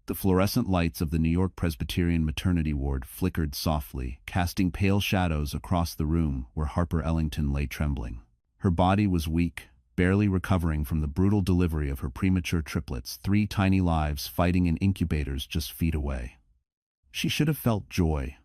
The fluorescent lights of the New York Presbyterian maternity ward flickered softly, casting pale shadows across the room where Harper Ellington lay trembling. Her body was weak, barely recovering from the brutal delivery of her premature triplets, 3 tiny lives fighting in incubators just feet away. She should have felt joy,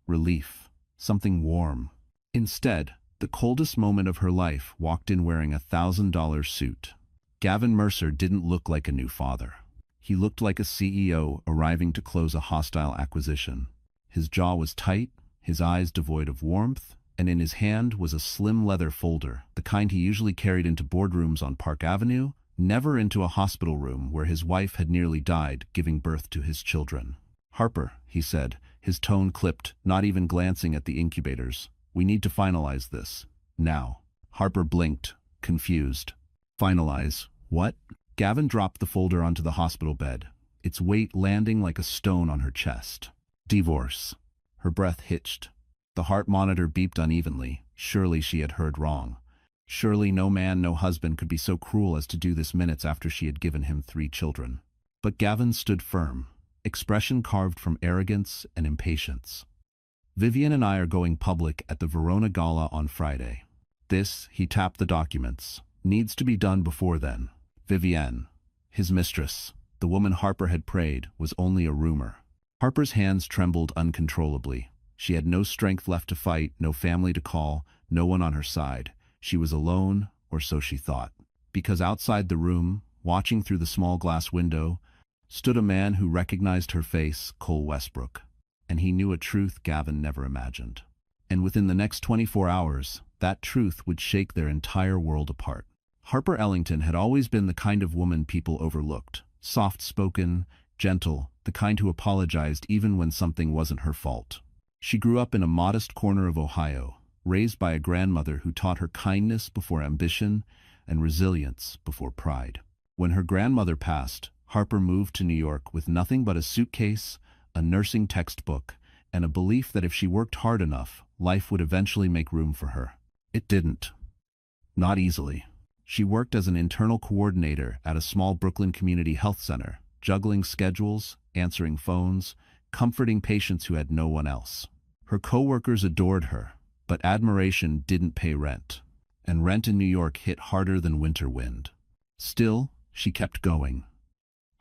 relief, something warm. Instead, the coldest moment of her life walked in wearing a $1,000 suit. Gavin Mercer didn't look like a new father. He looked like a CEO arriving to close a hostile acquisition. His jaw was tight, his eyes devoid of warmth, and in his hand was a slim leather folder, the kind he usually carried into boardrooms on Park Avenue, never into a hospital room where his wife had nearly died giving birth to his children. "Harper," he said, his tone clipped, not even glancing at the incubators. "We need to finalize this. Now." Harper blinked, confused. "Finalize? What?" Gavin dropped the folder onto the hospital bed, its weight landing like a stone on her chest. "Divorce." Her breath hitched. The heart monitor beeped unevenly. Surely she had heard wrong. Surely no man, no husband could be so cruel as to do this minutes after she had given him 3 children. But Gavin stood firm, expression carved from arrogance and impatience. "Vivian and I are going public at the Verona Gala on Friday. This," he tapped the documents, "needs to be done before then." Vivienne, his mistress, the woman Harper had prayed, was only a rumor. Harper's hands trembled uncontrollably. She had no strength left to fight, no family to call, no one on her side. She was alone, or so she thought. Because outside the room, watching through the small glass window, stood a man who recognized her face, Cole Westbrook. And he knew a truth Gavin never imagined. And within the next 24 hours, that truth would shake their entire world apart. Harper Ellington had always been the kind of woman people overlooked. Soft-spoken, gentle, the kind who apologized even when something wasn't her fault. She grew up in a modest corner of Ohio, raised by a grandmother who taught her kindness before ambition and resilience before pride. When her grandmother passed, Harper moved to New York with nothing but a suitcase, a nursing textbook, and a belief that if she worked hard enough, life would eventually make room for her. It didn't. Not easily. She worked as an internal coordinator at a small Brooklyn community health center, juggling schedules, answering phones, comforting patients who had no one else. Her coworkers adored her, but admiration didn't pay rent, and rent in New York hit harder than winter wind. Still, she kept going.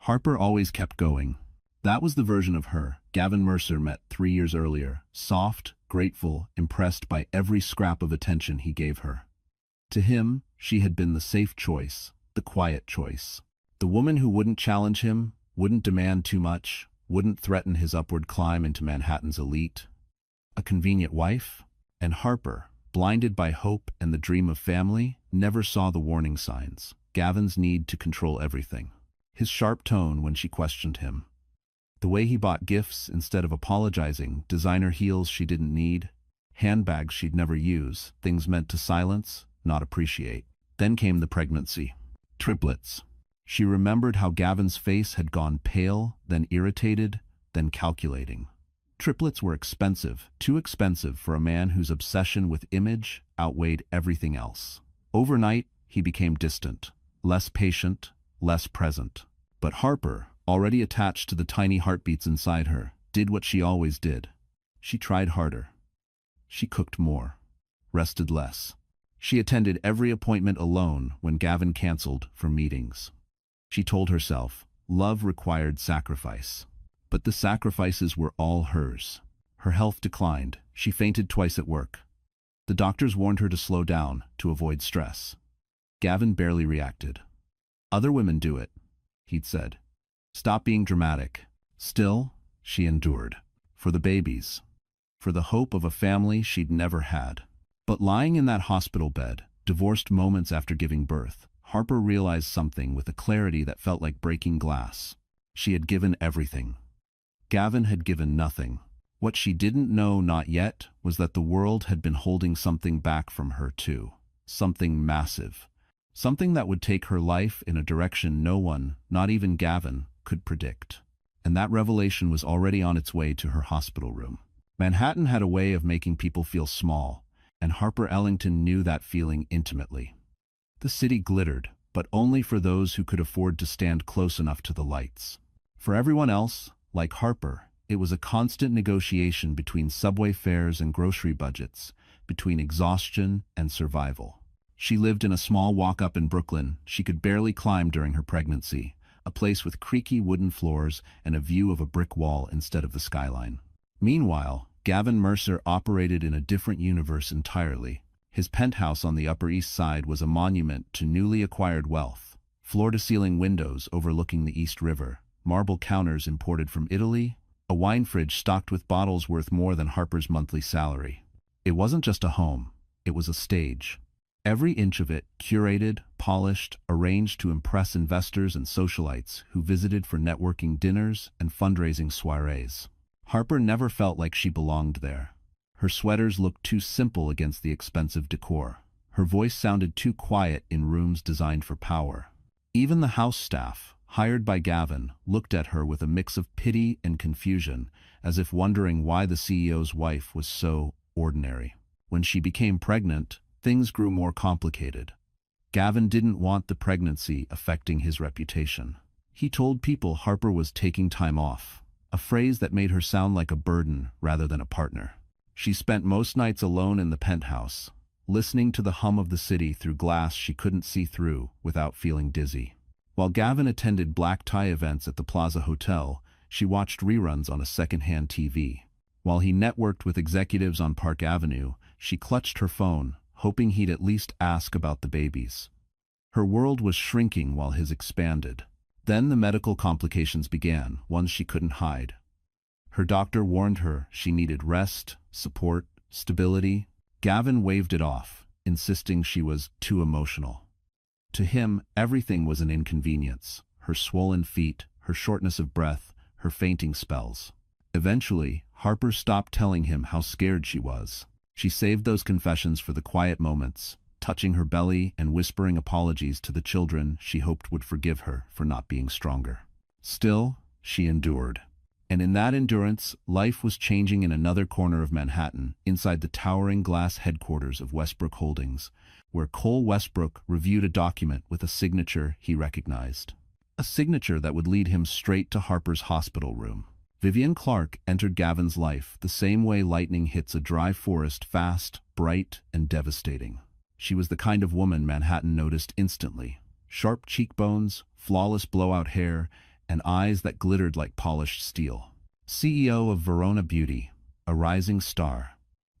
Harper always kept going. That was the version of her Gavin Mercer met 3 years earlier, soft, grateful, impressed by every scrap of attention he gave her. To him, she had been the safe choice, the quiet choice. The woman who wouldn't challenge him, wouldn't demand too much, wouldn't threaten his upward climb into Manhattan's elite. A convenient wife? And Harper, blinded by hope and the dream of family, never saw the warning signs. Gavin's need to control everything. His sharp tone when she questioned him. The way he bought gifts instead of apologizing, designer heels she didn't need, handbags she'd never use, things meant to silence, not appreciate. Then came the pregnancy. Triplets. She remembered how Gavin's face had gone pale, then irritated, then calculating. Triplets were expensive, too expensive for a man whose obsession with image outweighed everything else. Overnight, he became distant, less patient, less present. But Harper, already attached to the tiny heartbeats inside her, did what she always did. She tried harder. She cooked more, rested less. She attended every appointment alone when Gavin canceled for meetings. She told herself, love required sacrifice. But the sacrifices were all hers. Her health declined. She fainted twice at work. The doctors warned her to slow down, to avoid stress. Gavin barely reacted. "Other women do it," he'd said. "Stop being dramatic." Still, she endured. For the babies. For the hope of a family she'd never had. But lying in that hospital bed, divorced moments after giving birth, Harper realized something with a clarity that felt like breaking glass. She had given everything. Gavin had given nothing. What she didn't know not yet was that the world had been holding something back from her too. Something massive. Something that would take her life in a direction no one, not even Gavin, could predict. And that revelation was already on its way to her hospital room. Manhattan had a way of making people feel small, and Harper Ellington knew that feeling intimately. The city glittered, but only for those who could afford to stand close enough to the lights. For everyone else, like Harper, it was a constant negotiation between subway fares and grocery budgets, between exhaustion and survival. She lived in a small walk-up in Brooklyn she could barely climb during her pregnancy, a place with creaky wooden floors and a view of a brick wall instead of the skyline. Meanwhile, Gavin Mercer operated in a different universe entirely. His penthouse on the Upper East Side was a monument to newly acquired wealth. Floor-to-ceiling windows overlooking the East River, marble counters imported from Italy, a wine fridge stocked with bottles worth more than Harper's monthly salary. It wasn't just a home, it was a stage. Every inch of it curated, polished, arranged to impress investors and socialites who visited for networking dinners and fundraising soirees. Harper never felt like she belonged there. Her sweaters looked too simple against the expensive decor. Her voice sounded too quiet in rooms designed for power. Even the house staff, hired by Gavin, looked at her with a mix of pity and confusion, as if wondering why the CEO's wife was so ordinary. When she became pregnant, things grew more complicated. Gavin didn't want the pregnancy affecting his reputation. He told people Harper was taking time off, a phrase that made her sound like a burden rather than a partner. She spent most nights alone in the penthouse, listening to the hum of the city through glass she couldn't see through without feeling dizzy. While Gavin attended black tie events at the Plaza Hotel, she watched reruns on a second-hand TV. While he networked with executives on Park Avenue, she clutched her phone, hoping he'd at least ask about the babies. Her world was shrinking while his expanded. Then the medical complications began, ones she couldn't hide. Her doctor warned her she needed rest, support, stability. Gavin waved it off, insisting she was too emotional. To him, everything was an inconvenience. Her swollen feet, her shortness of breath, her fainting spells. Eventually, Harper stopped telling him how scared she was. She saved those confessions for the quiet moments, touching her belly and whispering apologies to the children she hoped would forgive her for not being stronger. Still, she endured. And in that endurance, life was changing in another corner of Manhattan, inside the towering glass headquarters of Westbrook Holdings, where Cole Westbrook reviewed a document with a signature he recognized. A signature that would lead him straight to Harper's hospital room. Vivian Clark entered Gavin's life the same way lightning hits a dry forest, fast, bright, and devastating. She was the kind of woman Manhattan noticed instantly. Sharp cheekbones, flawless blowout hair, and eyes that glittered like polished steel. CEO of Verona Beauty, a rising star.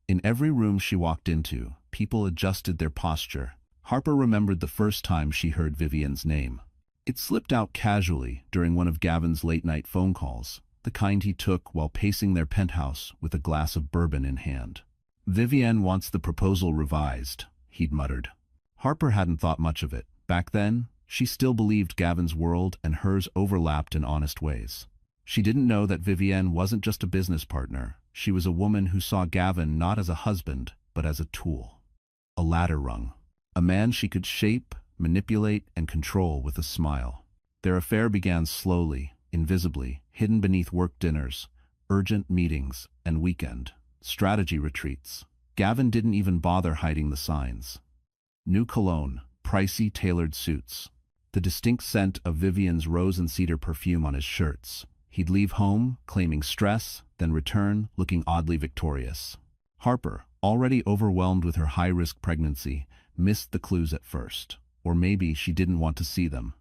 In every room she walked into, people adjusted their posture. Harper remembered the first time she heard Vivian's name. It slipped out casually during one of Gavin's late-night phone calls, the kind he took while pacing their penthouse with a glass of bourbon in hand. "Vivienne wants the proposal revised," he'd muttered. Harper hadn't thought much of it. Back then, she still believed Gavin's world and hers overlapped in honest ways. She didn't know that Vivienne wasn't just a business partner. She was a woman who saw Gavin not as a husband, but as a tool. A ladder rung. A man she could shape, manipulate, and control with a smile. Their affair began slowly, invisibly, hidden beneath work dinners, urgent meetings, and weekend strategy retreats. Gavin didn't even bother hiding the signs. New cologne, pricey tailored suits, the distinct scent of Vivian's rose and cedar perfume on his shirts. He'd leave home, claiming stress, then return, looking oddly victorious. Harper, already overwhelmed with her high-risk pregnancy, missed the clues at first. Or maybe she didn't want to see them.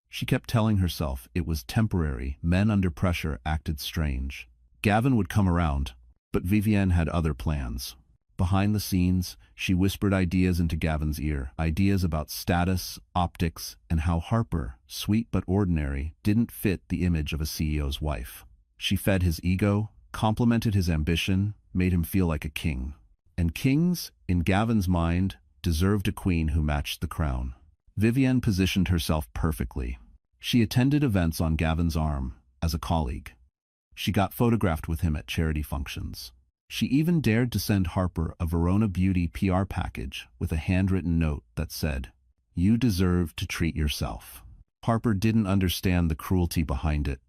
She kept telling herself it was temporary. Men under pressure acted strange. Gavin would come around, but Vivienne had other plans. Behind the scenes, she whispered ideas into Gavin's ear, ideas about status, optics, and how Harper, sweet but ordinary, didn't fit the image of a CEO's wife. She fed his ego, complimented his ambition, made him feel like a king. And kings, in Gavin's mind, deserved a queen who matched the crown. Vivienne positioned herself perfectly. She attended events on Gavin's arm, as a colleague. She got photographed with him at charity functions. She even dared to send Harper a Verona Beauty PR package with a handwritten note that said, "You deserve to treat yourself." Harper didn't understand the cruelty behind it.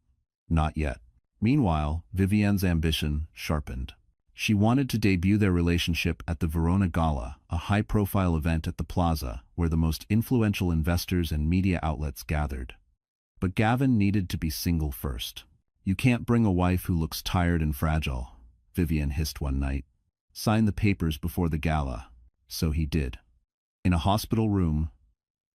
Not yet. Meanwhile, Vivienne's ambition sharpened. She wanted to debut their relationship at the Verona Gala, a high-profile event at the Plaza where the most influential investors and media outlets gathered. But Gavin needed to be single first. "You can't bring a wife who looks tired and fragile," Vivian hissed one night. "Sign the papers before the gala." So he did. In a hospital room,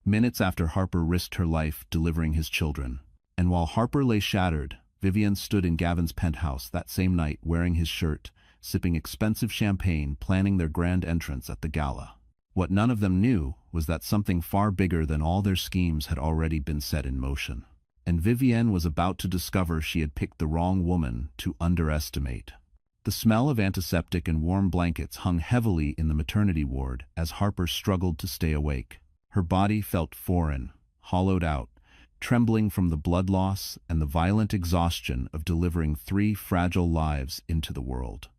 minutes after Harper risked her life delivering his children. And while Harper lay shattered, Vivian stood in Gavin's penthouse that same night wearing his shirt, sipping expensive champagne, planning their grand entrance at the gala. What none of them knew was that something far bigger than all their schemes had already been set in motion. And Vivienne was about to discover she had picked the wrong woman to underestimate. The smell of antiseptic and warm blankets hung heavily in the maternity ward as Harper struggled to stay awake. Her body felt foreign, hollowed out, trembling from the blood loss and the violent exhaustion of delivering 3 fragile lives into the world.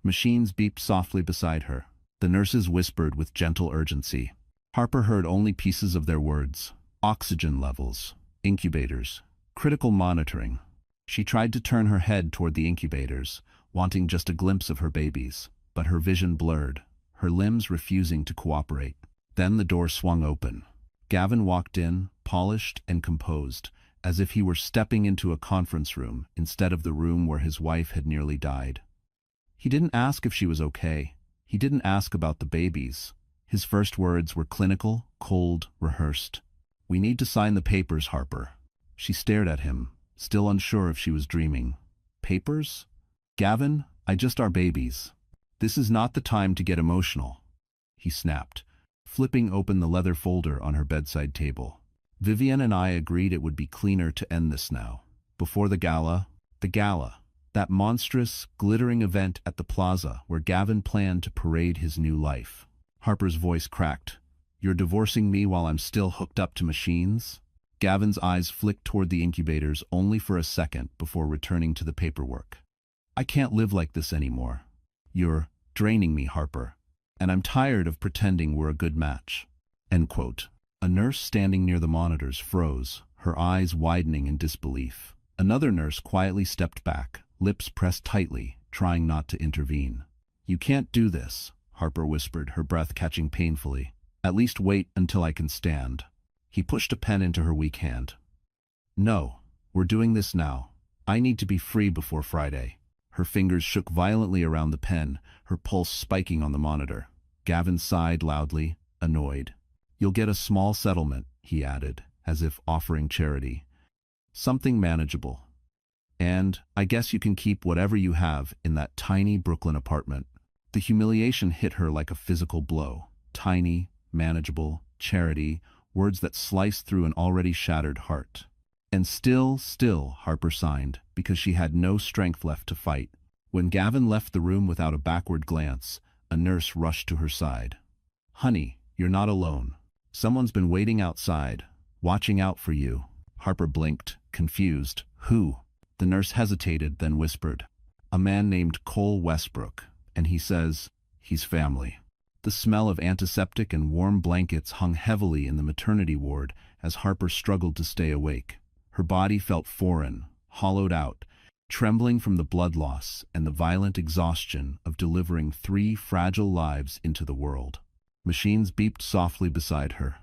Machines beeped softly beside her. The nurses whispered with gentle urgency. Harper heard only pieces of their words: oxygen levels, incubators, critical monitoring. She tried to turn her head toward the incubators, wanting just a glimpse of her babies, but her vision blurred, her limbs refusing to cooperate. Then the door swung open. Gavin walked in, polished and composed, as if he were stepping into a conference room instead of the room where his wife had nearly died. He didn't ask if she was okay. He didn't ask about the babies. His first words were clinical, cold, rehearsed. "We need to sign the papers, Harper." She stared at him, still unsure if she was dreaming. "Papers? Gavin, I just are babies. This is not the time to get emotional," he snapped, flipping open the leather folder on her bedside table. "Vivienne and I agreed it would be cleaner to end this now. Before the gala, that monstrous, glittering event at the plaza where Gavin planned to parade his new life." Harper's voice cracked. "You're divorcing me while I'm still hooked up to machines?" Gavin's eyes flicked toward the incubators only for a second before returning to the paperwork. "I can't live like this anymore. You're draining me, Harper, and I'm tired of pretending we're a good match." End quote. A nurse standing near the monitors froze, her eyes widening in disbelief. Another nurse quietly stepped back, lips pressed tightly, trying not to intervene. "You can't do this," Harper whispered, her breath catching painfully. "At least wait until I can stand." He pushed a pen into her weak hand. "No, we're doing this now. I need to be free before Friday." Her fingers shook violently around the pen, her pulse spiking on the monitor. Gavin sighed loudly, annoyed. "You'll get a small settlement," he added, as if offering charity. "Something manageable. And I guess you can keep whatever you have in that tiny Brooklyn apartment." The humiliation hit her like a physical blow. Tiny, manageable, charity, words that sliced through an already shattered heart. And still, Harper signed, because she had no strength left to fight. When Gavin left the room without a backward glance, a nurse rushed to her side. "Honey, you're not alone. Someone's been waiting outside, watching out for you." Harper blinked, confused. "Who?" The nurse hesitated, then whispered, "A man named Cole Westbrook, and he says he's family." The smell of antiseptic and warm blankets hung heavily in the maternity ward as Harper struggled to stay awake. Her body felt foreign, hollowed out, trembling from the blood loss and the violent exhaustion of delivering 3 fragile lives into the world. Machines beeped softly beside her.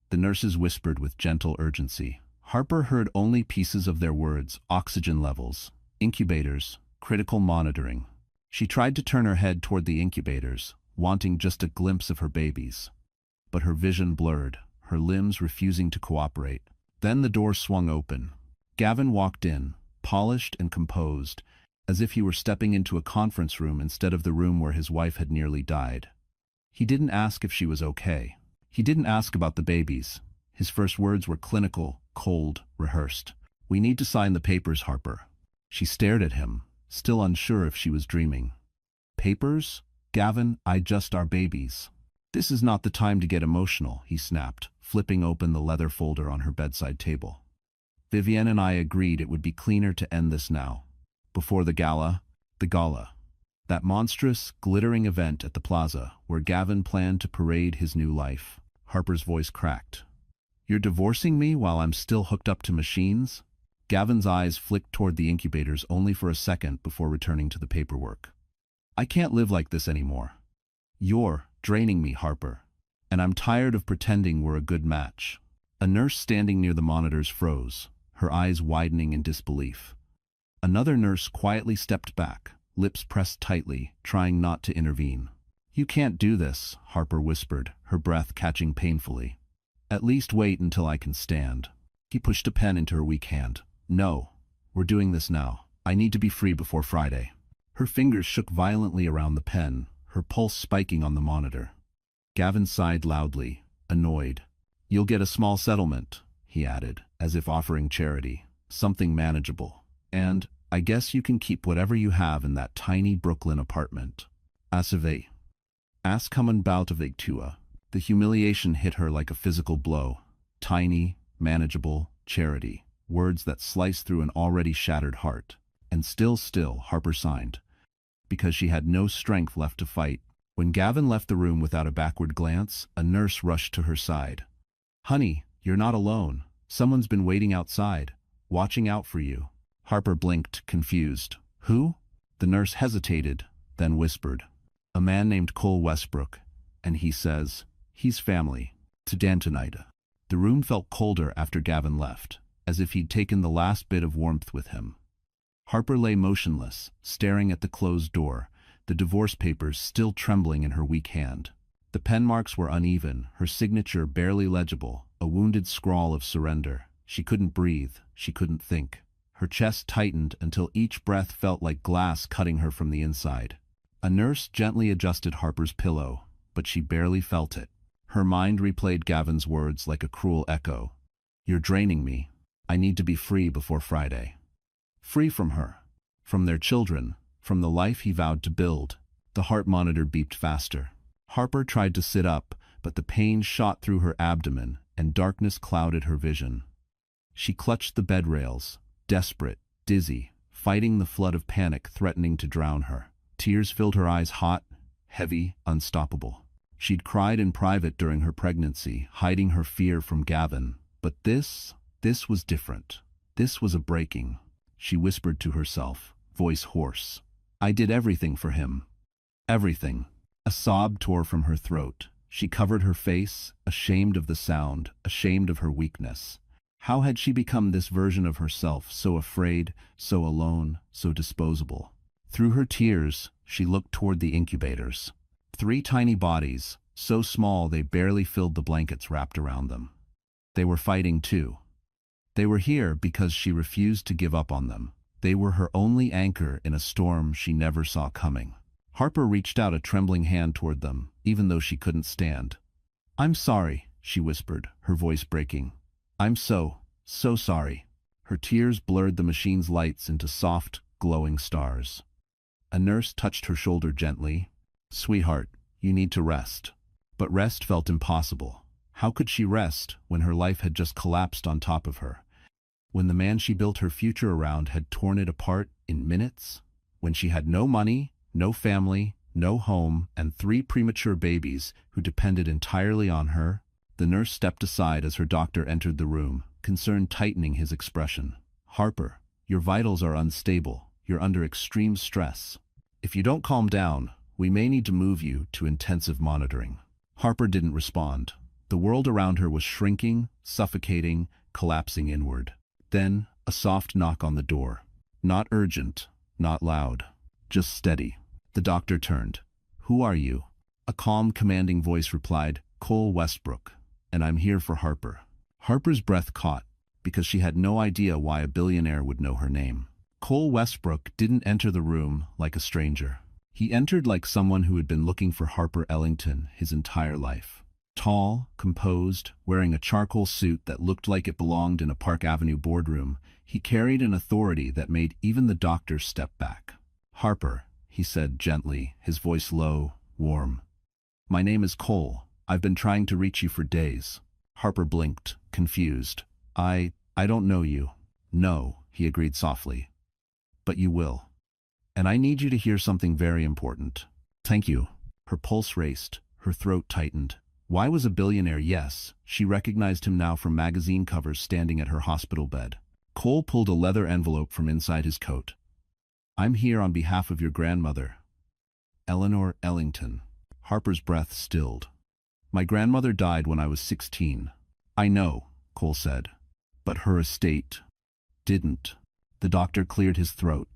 The nurses whispered with gentle urgency. Harper heard only pieces of their words: oxygen levels, incubators, critical monitoring. She tried to turn her head toward the incubators, wanting just a glimpse of her babies. But her vision blurred, her limbs refusing to cooperate. Then the door swung open. Gavin walked in, polished and composed, as if he were stepping into a conference room instead of the room where his wife had nearly died. He didn't ask if she was okay. He didn't ask about the babies. His first words were clinical, cold, rehearsed. "We need to sign the papers, Harper." She stared at him, still unsure if she was dreaming. "Papers? Gavin, I just are babies." "This is not the time to get emotional," he snapped, flipping open the leather folder on her bedside table. "Vivienne and I agreed it would be cleaner to end this now. Before the gala, that monstrous, glittering event at the plaza where Gavin planned to parade his new life." Harper's voice cracked. "You're divorcing me while I'm still hooked up to machines?" Gavin's eyes flicked toward the incubators only for a second before returning to the paperwork. "I can't live like this anymore. You're draining me, Harper, and I'm tired of pretending we're a good match." A nurse standing near the monitors froze, her eyes widening in disbelief. Another nurse quietly stepped back, lips pressed tightly, trying not to intervene. "You can't do this," Harper whispered, her breath catching painfully. "At least wait until I can stand." He pushed a pen into her weak hand. "No, we're doing this now. I need to be free before Friday." Her fingers shook violently around the pen, her pulse spiking on the monitor. Gavin sighed loudly, annoyed. "You'll get a small settlement," he added, as if offering charity. "Something manageable. And I guess you can keep whatever you have in that tiny Brooklyn apartment." Asave. As kommen baut of tua. The humiliation hit her like a physical blow. Tiny, manageable, charity. Words that sliced through an already shattered heart. And still, Harper signed. Because she had no strength left to fight. When Gavin left the room without a backward glance, a nurse rushed to her side. "Honey, you're not alone. Someone's been waiting outside, watching out for you." Harper blinked, confused. "Who?" The nurse hesitated, then whispered. "A man named Cole Westbrook, and he says he's family to Dantonida." The room felt colder after Gavin left, as if he'd taken the last bit of warmth with him. Harper lay motionless, staring at the closed door, the divorce papers still trembling in her weak hand. The pen marks were uneven, her signature barely legible, a wounded scrawl of surrender. She couldn't breathe, she couldn't think. Her chest tightened until each breath felt like glass cutting her from the inside. A nurse gently adjusted Harper's pillow, but she barely felt it. Her mind replayed Gavin's words like a cruel echo. "You're draining me. I need to be free before Friday." Free from her, from their children, from the life he vowed to build. The heart monitor beeped faster. Harper tried to sit up, but the pain shot through her abdomen, and darkness clouded her vision. She clutched the bed rails, desperate, dizzy, fighting the flood of panic threatening to drown her. Tears filled her eyes, hot, heavy, unstoppable. She'd cried in private during her pregnancy, hiding her fear from Gavin. But this was different. This was a breaking. She whispered to herself, voice hoarse. "I did everything for him. Everything." A sob tore from her throat. She covered her face, ashamed of the sound, ashamed of her weakness. How had she become this version of herself, so afraid, so alone, so disposable? Through her tears, she looked toward the incubators. 3 tiny bodies, so small they barely filled the blankets wrapped around them. They were fighting too. They were here because she refused to give up on them. They were her only anchor in a storm she never saw coming. Harper reached out a trembling hand toward them, even though she couldn't stand. "I'm sorry," she whispered, her voice breaking. "I'm so sorry." Her tears blurred the machine's lights into soft, glowing stars. A nurse touched her shoulder gently. "Sweetheart, you need to rest." But rest felt impossible. How could she rest when her life had just collapsed on top of her? When the man she built her future around had torn it apart in minutes? When she had no money, no family, no home, and 3 premature babies who depended entirely on her? The nurse stepped aside as her doctor entered the room, concern tightening his expression. "Harper, your vitals are unstable. You're under extreme stress. If you don't calm down, we may need to move you to intensive monitoring." Harper didn't respond. The world around her was shrinking, suffocating, collapsing inward. Then, a soft knock on the door. Not urgent, not loud, just steady. The doctor turned. "Who are you?" A calm, commanding voice replied, "Cole Westbrook, and I'm here for Harper." Harper's breath caught, because she had no idea why a billionaire would know her name. Cole Westbrook didn't enter the room like a stranger. He entered like someone who had been looking for Harper Ellington his entire life. Tall, composed, wearing a charcoal suit that looked like it belonged in a Park Avenue boardroom, he carried an authority that made even the doctor step back. "Harper," he said gently, his voice low, warm. "My name is Cole. I've been trying to reach you for days." Harper blinked, confused. I don't know you." "No," he agreed softly. "But you will. And I need you to hear something very important." "Thank you." Her pulse raced, her throat tightened. Why was a billionaire? Yes, she recognized him now from magazine covers standing at her hospital bed. Cole pulled a leather envelope from inside his coat. "I'm here on behalf of your grandmother, Eleanor Ellington." Harper's breath stilled. "My grandmother died when I was 16. "I know," Cole said. "But her estate, Didn't. The doctor cleared his throat.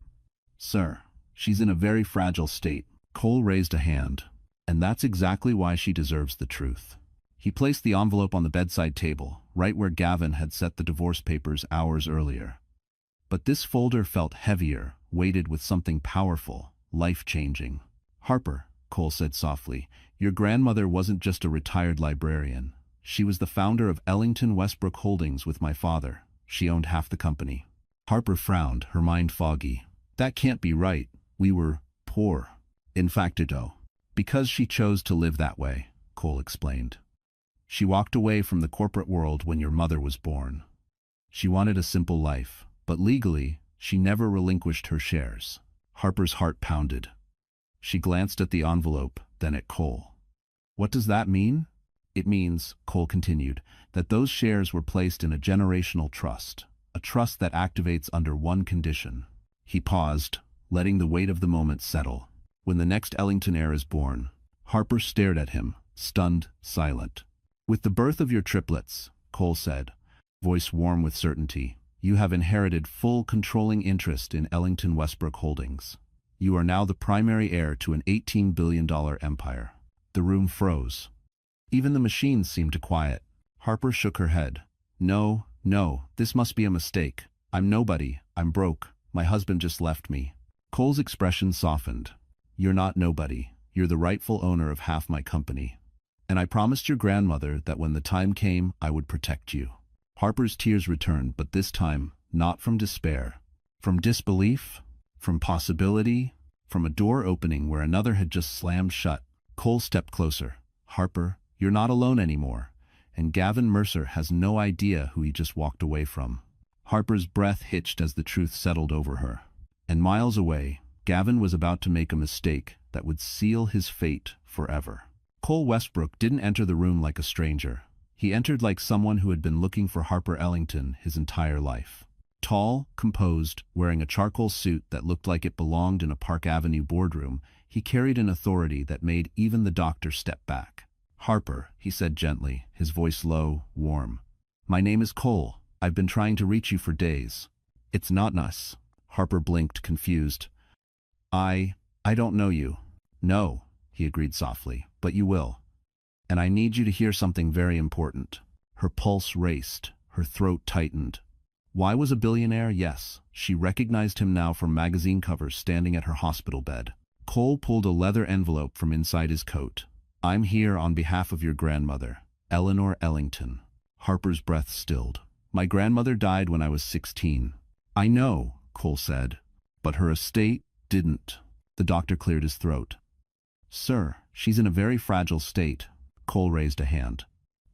Sir, she's in a very fragile state. Cole raised a hand. And that's exactly why she deserves the truth. He placed the envelope on the bedside table, right where Gavin had set the divorce papers hours earlier. But this folder felt heavier, weighted with something powerful, life-changing. Harper, Cole said softly, your grandmother wasn't just a retired librarian. She was the founder of Ellington Westbrook Holdings with my father. She owned half the company. Harper frowned, her mind foggy. That can't be right. We were poor. In fact, because she chose to live that way, Cole explained. She walked away from the corporate world when your mother was born. She wanted a simple life, but legally, she never relinquished her shares. Harper's heart pounded. She glanced at the envelope, then at Cole. What does that mean? It means, Cole continued, that those shares were placed in a generational trust, a trust that activates under one condition. He paused, letting the weight of the moment settle. When the next Ellington heir is born. Harper stared at him, stunned, silent. With the birth of your triplets, Cole said, voice warm with certainty, you have inherited full controlling interest in Ellington Westbrook Holdings. You are now the primary heir to an $18 billion empire. The room froze. Even the machines seemed to quiet. Harper shook her head. No, this must be a mistake. I'm nobody. I'm broke. My husband just left me. Cole's expression softened. You're not nobody. You're the rightful owner of half my company. And I promised your grandmother that when the time came, I would protect you. Harper's tears returned, but this time, not from despair. From disbelief, from possibility, from a door opening where another had just slammed shut. Cole stepped closer. Harper, you're not alone anymore. And Gavin Mercer has no idea who he just walked away from. Harper's breath hitched as the truth settled over her. And miles away, Gavin was about to make a mistake that would seal his fate forever. Cole Westbrook didn't enter the room like a stranger. He entered like someone who had been looking for Harper Ellington his entire life. Tall, composed, wearing a charcoal suit that looked like it belonged in a Park Avenue boardroom, he carried an authority that made even the doctor step back. Harper, he said gently, his voice low, warm. My name is Cole. I've been trying to reach you for days. It's not us. Harper blinked, confused. I don't know you. No, he agreed softly, but you will. And I need you to hear something very important. Her pulse raced, her throat tightened. Why was a billionaire? Yes, she recognized him now from magazine covers standing at her hospital bed. Cole pulled a leather envelope from inside his coat. I'm here on behalf of your grandmother, Eleanor Ellington. Harper's breath stilled. My grandmother died when I was 16. I know, Cole said, but her estate didn't. The doctor cleared his throat. Sir, she's in a very fragile state. Cole raised a hand.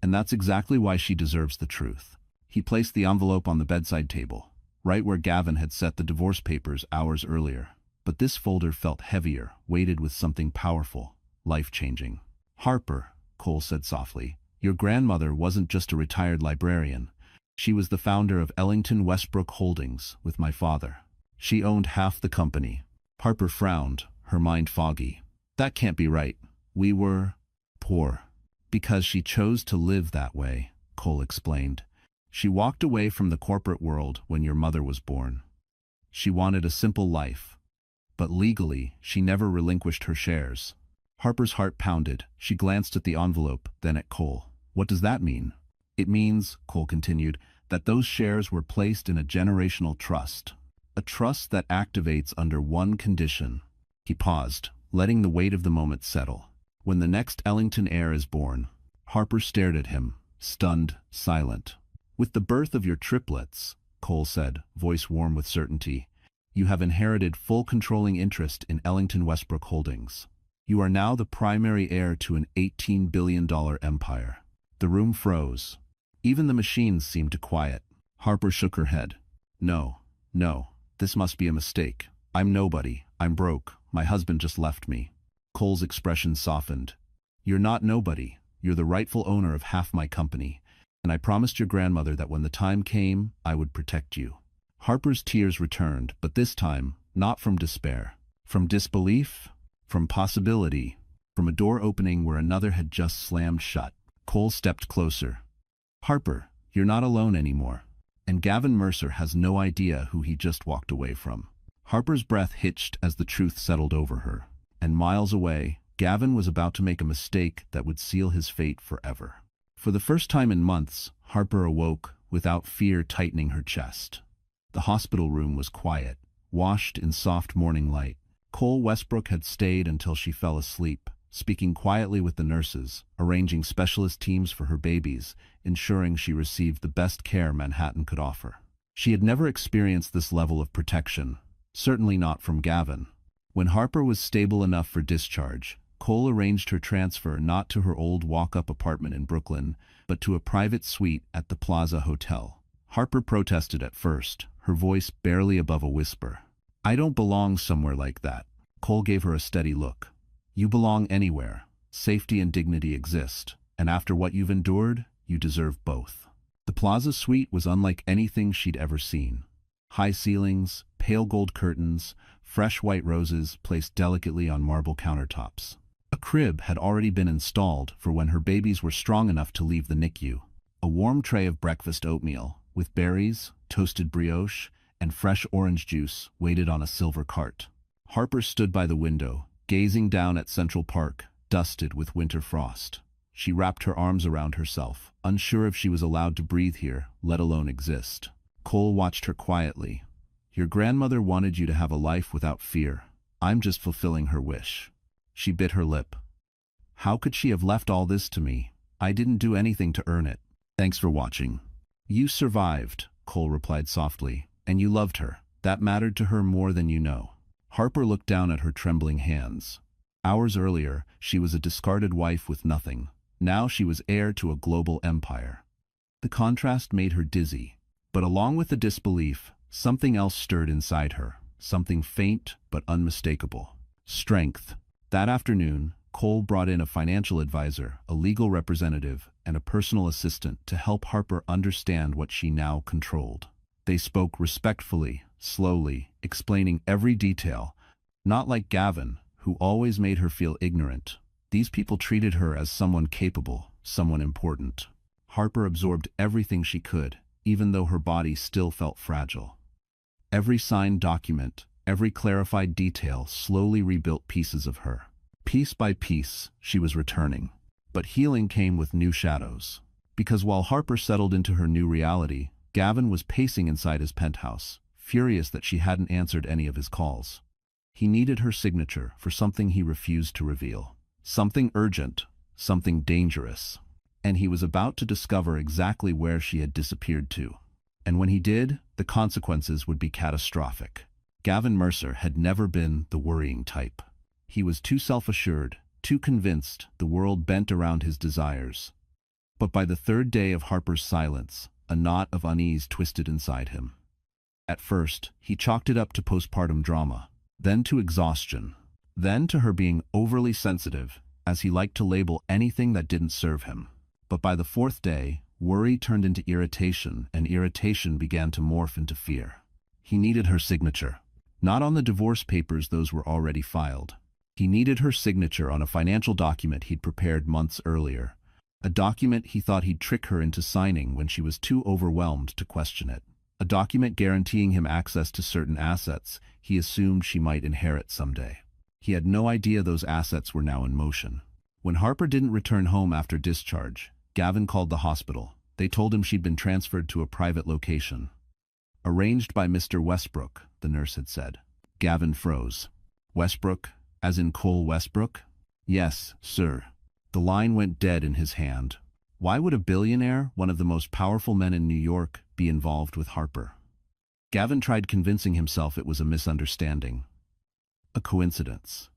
And that's exactly why she deserves the truth. He placed the envelope on the bedside table, right where Gavin had set the divorce papers hours earlier. But this folder felt heavier, weighted with something powerful, life-changing. Harper, Cole said softly, your grandmother wasn't just a retired librarian. She was the founder of Ellington Westbrook Holdings with my father. She owned half the company. Harper frowned, her mind foggy. That can't be right. We were poor. Because she chose to live that way, Cole explained. She walked away from the corporate world when your mother was born. She wanted a simple life. But legally, she never relinquished her shares. Harper's heart pounded. She glanced at the envelope, then at Cole. What does that mean? It means, Cole continued, that those shares were placed in a generational trust. A trust that activates under one condition. He paused, letting the weight of the moment settle. When the next Ellington heir is born. Harper stared at him, stunned, silent. With the birth of your triplets, Cole said, voice warm with certainty, you have inherited full controlling interest in Ellington Westbrook Holdings. You are now the primary heir to an $18 billion empire. The room froze. Even the machines seemed to quiet. Harper shook her head. No, this must be a mistake. I'm nobody. I'm broke. My husband just left me. Cole's expression softened. You're not nobody. You're the rightful owner of half my company. And I promised your grandmother that when the time came, I would protect you. Harper's tears returned, but this time, not from despair. From disbelief, from possibility, from a door opening where another had just slammed shut. Cole stepped closer. Harper, you're not alone anymore. And Gavin Mercer has no idea who he just walked away from. Harper's breath hitched as the truth settled over her. And miles away, Gavin was about to make a mistake that would seal his fate forever. For the first time in months, Harper awoke without fear tightening her chest. The hospital room was quiet, washed in soft morning light. Cole Westbrook had stayed until she fell asleep, speaking quietly with the nurses, arranging specialist teams for her babies, ensuring she received the best care Manhattan could offer. She had never experienced this level of protection, certainly not from Gavin. When Harper was stable enough for discharge, Cole arranged her transfer not to her old walk-up apartment in Brooklyn, but to a private suite at the Plaza Hotel. Harper protested at first, her voice barely above a whisper. "I don't belong somewhere like that." Cole gave her a steady look. "You belong anywhere. Safety and dignity exist, and after what you've endured, you deserve both." The Plaza suite was unlike anything she'd ever seen. High ceilings, pale gold curtains, fresh white roses placed delicately on marble countertops. A crib had already been installed for when her babies were strong enough to leave the NICU. A warm tray of breakfast oatmeal, with berries, toasted brioche, and fresh orange juice waited on a silver cart. Harper stood by the window, gazing down at Central Park, dusted with winter frost. She wrapped her arms around herself, unsure if she was allowed to breathe here, let alone exist. Cole watched her quietly. "Your grandmother wanted you to have a life without fear. I'm just fulfilling her wish." She bit her lip. "How could she have left all this to me? I didn't do anything to earn it." "Thanks for watching." "You survived," Cole replied softly, "and you loved her. That mattered to her more than you know." Harper looked down at her trembling hands. Hours earlier, she was a discarded wife with nothing. Now she was heir to a global empire. The contrast made her dizzy. But along with the disbelief, something else stirred inside her, something faint but unmistakable. Strength. That afternoon, Cole brought in a financial advisor, a legal representative, and a personal assistant to help Harper understand what she now controlled. They spoke respectfully, slowly, explaining every detail, not like Gavin, who always made her feel ignorant. These people treated her as someone capable, someone important. Harper absorbed everything she could, even though her body still felt fragile. Every signed document, every clarified detail slowly rebuilt pieces of her. Piece by piece, she was returning. But healing came with new shadows. Because while Harper settled into her new reality, Gavin was pacing inside his penthouse, furious that she hadn't answered any of his calls. He needed her signature for something he refused to reveal. Something urgent, something dangerous. And he was about to discover exactly where she had disappeared to. And when he did, the consequences would be catastrophic. Gavin Mercer had never been the worrying type. He was too self-assured, too convinced the world bent around his desires. But by the third day of Harper's silence, a knot of unease twisted inside him. At first, he chalked it up to postpartum drama, then to exhaustion, then to her being overly sensitive, as he liked to label anything that didn't serve him. But by the fourth day, worry turned into irritation, and irritation began to morph into fear. He needed her signature. Not on the divorce papers, those were already filed. He needed her signature on a financial document he'd prepared months earlier. A document he thought he'd trick her into signing when she was too overwhelmed to question it. A document guaranteeing him access to certain assets he assumed she might inherit someday. He had no idea those assets were now in motion. When Harper didn't return home after discharge, Gavin called the hospital. They told him she'd been transferred to a private location. "Arranged by Mr. Westbrook," the nurse had said. Gavin froze. "Westbrook, as in Cole Westbrook?" "Yes, sir." The line went dead in his hand. Why would a billionaire, one of the most powerful men in New York, be involved with Harper? Gavin tried convincing himself it was a misunderstanding. A coincidence.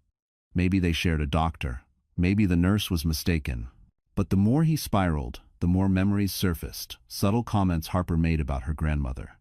Maybe they shared a doctor. Maybe the nurse was mistaken. But the more he spiraled, the more memories surfaced, subtle comments Harper made about her grandmother.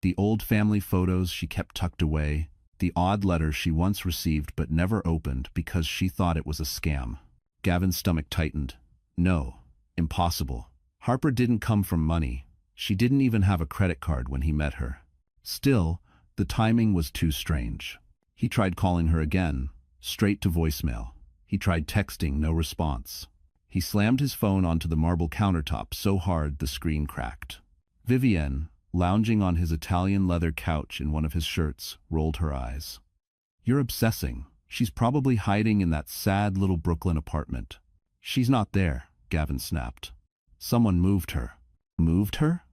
The old family photos she kept tucked away, the odd letters she once received but never opened because she thought it was a scam. Gavin's stomach tightened. No, impossible. Harper didn't come from money. She didn't even have a credit card when he met her. Still, the timing was too strange. He tried calling her again, straight to voicemail. He tried texting, no response. He slammed his phone onto the marble countertop so hard the screen cracked. "Vivienne, lounging on his Italian leather couch in one of his shirts, rolled her eyes. "You're obsessing. She's probably hiding in that sad little Brooklyn apartment." "She's not there," Gavin snapped. "Someone moved her." "Moved her?"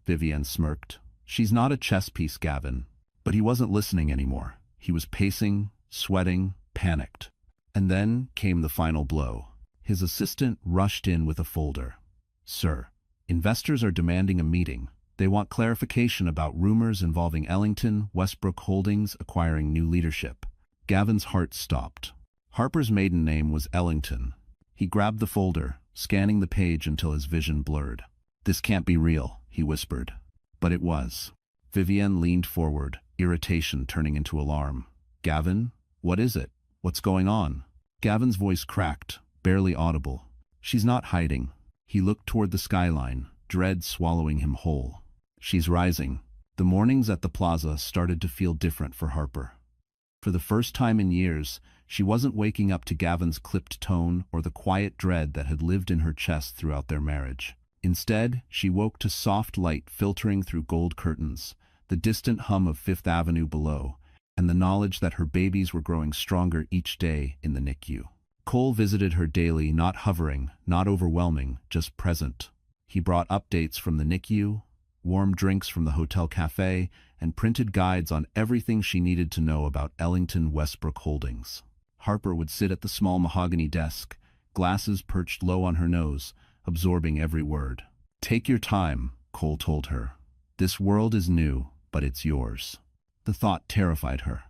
Vivienne smirked. "She's not a chess piece, Gavin." But he wasn't listening anymore. He was pacing, sweating, panicked. And then came the final blow. His assistant rushed in with a folder. "Sir, investors are demanding a meeting. They want clarification about rumors involving Ellington Westbrook Holdings acquiring new leadership." Gavin's heart stopped. Harper's maiden name was Ellington. He grabbed the folder, scanning the page until his vision blurred. "This can't be real," he whispered. But it was. Vivienne leaned forward, irritation turning into alarm. "Gavin, what is it? What's going on?" Gavin's voice cracked, barely audible. "She's not hiding." He looked toward the skyline, dread swallowing him whole. "She's rising." The mornings at the plaza started to feel different for Harper. For the first time in years, she wasn't waking up to Gavin's clipped tone or the quiet dread that had lived in her chest throughout their marriage. Instead, she woke to soft light filtering through gold curtains, the distant hum of Fifth Avenue below, and the knowledge that her babies were growing stronger each day in the NICU. Cole visited her daily, not hovering, not overwhelming, just present. He brought updates from the NICU, warm drinks from the hotel cafe, and printed guides on everything she needed to know about Ellington Westbrook Holdings. Harper would sit at the small mahogany desk, glasses perched low on her nose, absorbing every word. "Take your time," Cole told her. "This world is new, but it's yours." The thought terrified her.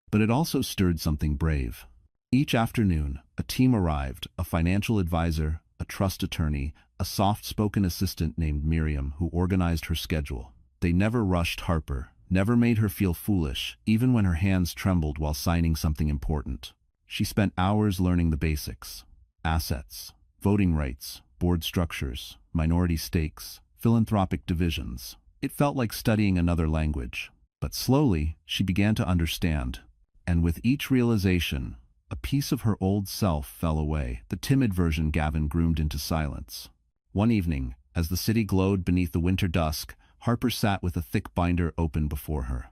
But it also stirred something brave. Each afternoon, a team arrived, a financial advisor, a trust attorney, a soft-spoken assistant named Miriam who organized her schedule. They never rushed Harper, never made her feel foolish, even when her hands trembled while signing something important. She spent hours learning the basics: assets, voting rights, board structures, minority stakes, philanthropic divisions. It felt like studying another language. But slowly, she began to understand. And with each realization, a piece of her old self fell away, the timid version Gavin groomed into silence. One evening, as the city glowed beneath the winter dusk, Harper sat with a thick binder open before her.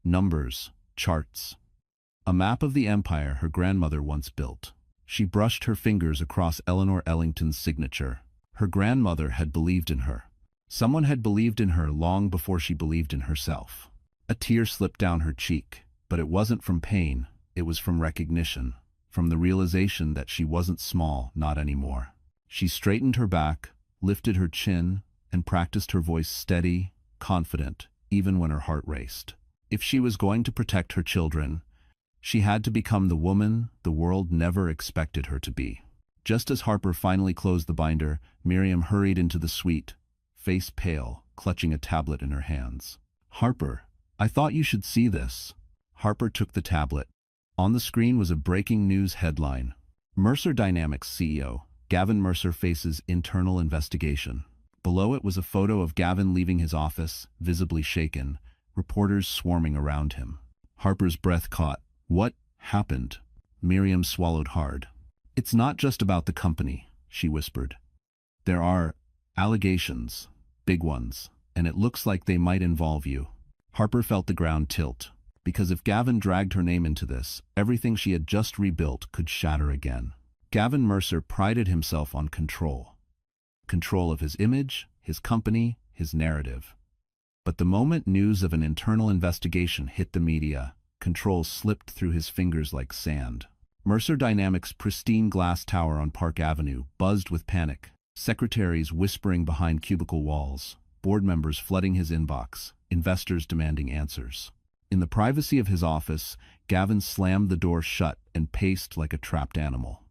Numbers, charts. A map of the empire her grandmother once built. She brushed her fingers across Eleanor Ellington's signature. Her grandmother had believed in her. Someone had believed in her long before she believed in herself. A tear slipped down her cheek, but it wasn't from pain, it was from recognition, from the realization that she wasn't small, not anymore. She straightened her back, lifted her chin, and practiced her voice steady, confident, even when her heart raced. If she was going to protect her children, she had to become the woman the world never expected her to be. Just as Harper finally closed the binder, Miriam hurried into the suite, face pale, clutching a tablet in her hands. "Harper, I thought you should see this." Harper took the tablet. On the screen was a breaking news headline. Mercer Dynamics CEO, Gavin Mercer faces internal investigation. Below it was a photo of Gavin leaving his office, visibly shaken, reporters swarming around him. Harper's breath caught. What happened? Miriam swallowed hard. "It's not just about the company," she whispered. "There are allegations, big ones, and it looks like they might involve you." Harper felt the ground tilt, because if Gavin dragged her name into this, everything she had just rebuilt could shatter again. Gavin Mercer prided himself on control. Control of his image, his company, his narrative. But the moment news of an internal investigation hit the media, control slipped through his fingers like sand. Mercer Dynamics' pristine glass tower on Park Avenue buzzed with panic, secretaries whispering behind cubicle walls, board members flooding his inbox, investors demanding answers. In the privacy of his office, Gavin slammed the door shut and paced like a trapped animal.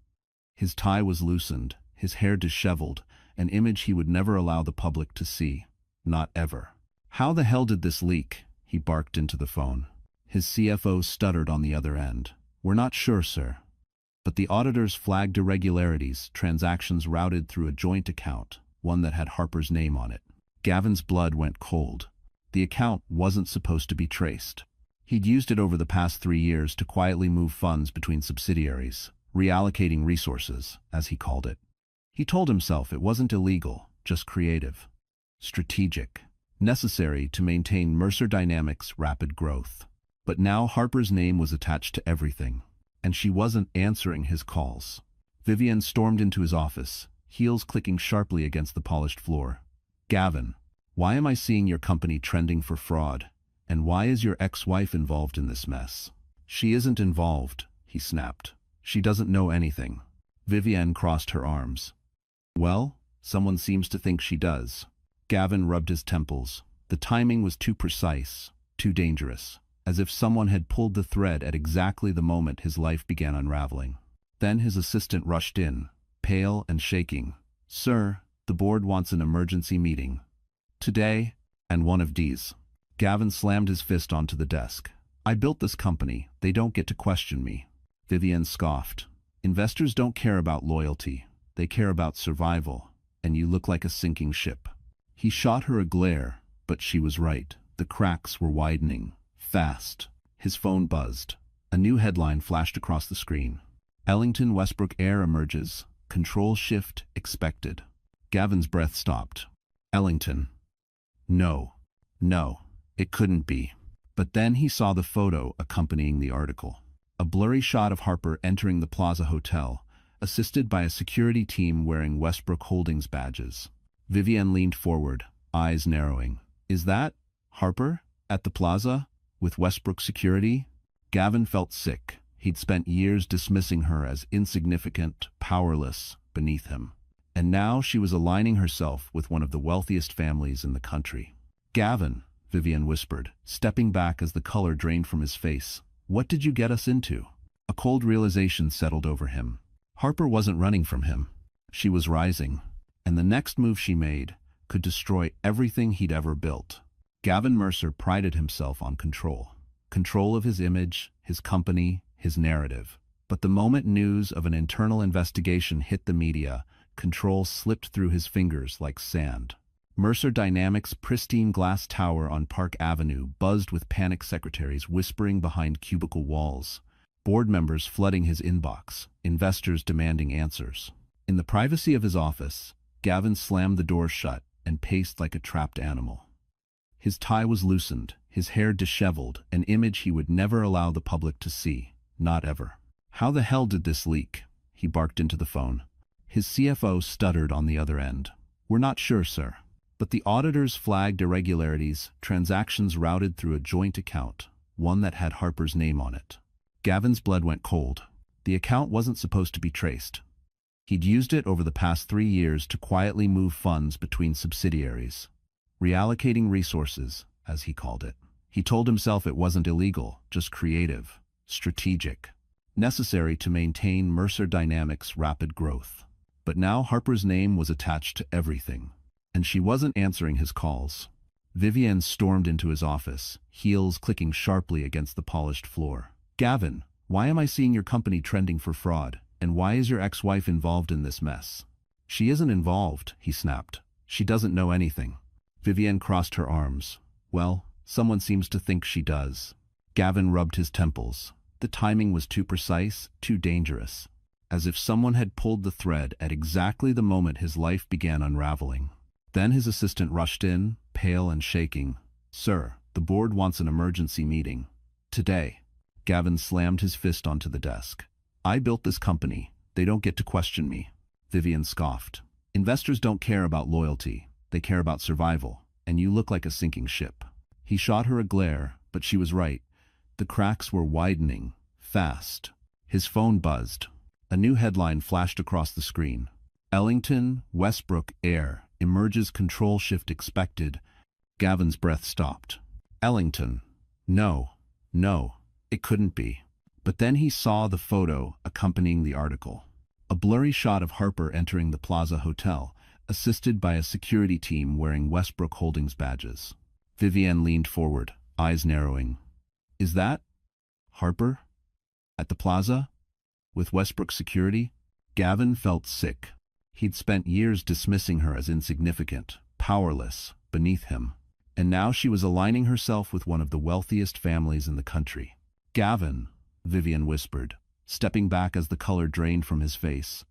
His tie was loosened, his hair disheveled, an image he would never allow the public to see. Not ever. "How the hell did this leak?" he barked into the phone. His CFO stuttered on the other end. "We're not sure, sir. But the auditors flagged irregularities, transactions routed through a joint account, one that had Harper's name on it." Gavin's blood went cold. The account wasn't supposed to be traced. He'd used it over the past 3 years to quietly move funds between subsidiaries, reallocating resources, as he called it. He told himself it wasn't illegal, just creative. Strategic. necessary to maintain Mercer Dynamics' rapid growth. But now Harper's name was attached to everything, and she wasn't answering his calls. Vivian stormed into his office, heels clicking sharply against the polished floor. "Gavin, why am I seeing your company trending for fraud? And why is your ex-wife involved in this mess?" "She isn't involved," he snapped. "She doesn't know anything." Vivian crossed her arms. "Well, someone seems to think she does." Gavin rubbed his temples. The timing was too precise, too dangerous, as if someone had pulled the thread at exactly the moment his life began unraveling. Then his assistant rushed in, pale and shaking. "Sir, the board wants an emergency meeting. Today, and one of D's." Gavin slammed his fist onto the desk. "I built this company. They don't get to question me." Vivian scoffed. "Investors don't care about loyalty. They care about survival, and you look like a sinking ship." He shot her a glare, but she was right. The cracks were widening. Fast. His phone buzzed. A new headline flashed across the screen. "Ellington Westbrook heir emerges. Control shift expected." Gavin's breath stopped. Ellington. No. No. It couldn't be. But then he saw the photo accompanying the article. A blurry shot of Harper entering the Plaza Hotel, assisted by a security team wearing Westbrook Holdings badges. Vivian leaned forward, eyes narrowing. "Is that Harper at the Plaza with Westbrook security?" Gavin felt sick. He'd spent years dismissing her as insignificant, powerless, beneath him. And now she was aligning herself with one of the wealthiest families in the country. "Gavin," Vivian whispered, stepping back as the color drained from his face. "What did you get us into?" A cold realization settled over him. Harper wasn't running from him. She was rising, and the next move she made could destroy everything he'd ever built. Gavin Mercer prided himself on control. Control of his image, his company, his narrative. But the moment news of an internal investigation hit the media, control slipped through his fingers like sand. Mercer Dynamics' pristine glass tower on Park Avenue buzzed with panicked secretaries whispering behind cubicle walls, board members flooding his inbox, investors demanding answers. In the privacy of his office, Gavin slammed the door shut and paced like a trapped animal. His tie was loosened, his hair disheveled, an image he would never allow the public to see, not ever. "How the hell did this leak?" he barked into the phone. His CFO stuttered on the other end. "We're not sure, sir. But the auditors flagged irregularities, transactions routed through a joint account, one that had Harper's name on it." Gavin's blood went cold. The account wasn't supposed to be traced. He'd used it over the past 3 years to quietly move funds between subsidiaries, reallocating resources, as he called it. He told himself it wasn't illegal, just creative, strategic, necessary to maintain Mercer Dynamics' rapid growth. But now Harper's name was attached to everything, and she wasn't answering his calls. Vivian stormed into his office, heels clicking sharply against the polished floor. "Gavin, why am I seeing your company trending for fraud? And why is your ex-wife involved in this mess?" "She isn't involved," he snapped. "She doesn't know anything." Vivian crossed her arms. "Well, someone seems to think she does." Gavin rubbed his temples. The timing was too precise, too dangerous, as if someone had pulled the thread at exactly the moment his life began unraveling. Then his assistant rushed in, pale and shaking. "Sir, the board wants an emergency meeting. Today." Gavin slammed his fist onto the desk. "I built this company. They don't get to question me." Vivian scoffed. "Investors don't care about loyalty. They care about survival, and you look like a sinking ship." He shot her a glare, but she was right. The cracks were widening, fast. His phone buzzed. A new headline flashed across the screen. "Ellington Westbrook heir emerges, control shift expected." Gavin's breath stopped. Ellington. No. No. It couldn't be. But then he saw the photo accompanying the article. A blurry shot of Harper entering the Plaza Hotel, assisted by a security team wearing Westbrook Holdings badges. Vivian leaned forward, eyes narrowing. "Is that Harper at the Plaza with Westbrook security?" Gavin felt sick. He'd spent years dismissing her as insignificant, powerless, beneath him. And now she was aligning herself with one of the wealthiest families in the country. "Gavin," Vivian whispered, stepping back as the color drained from his face.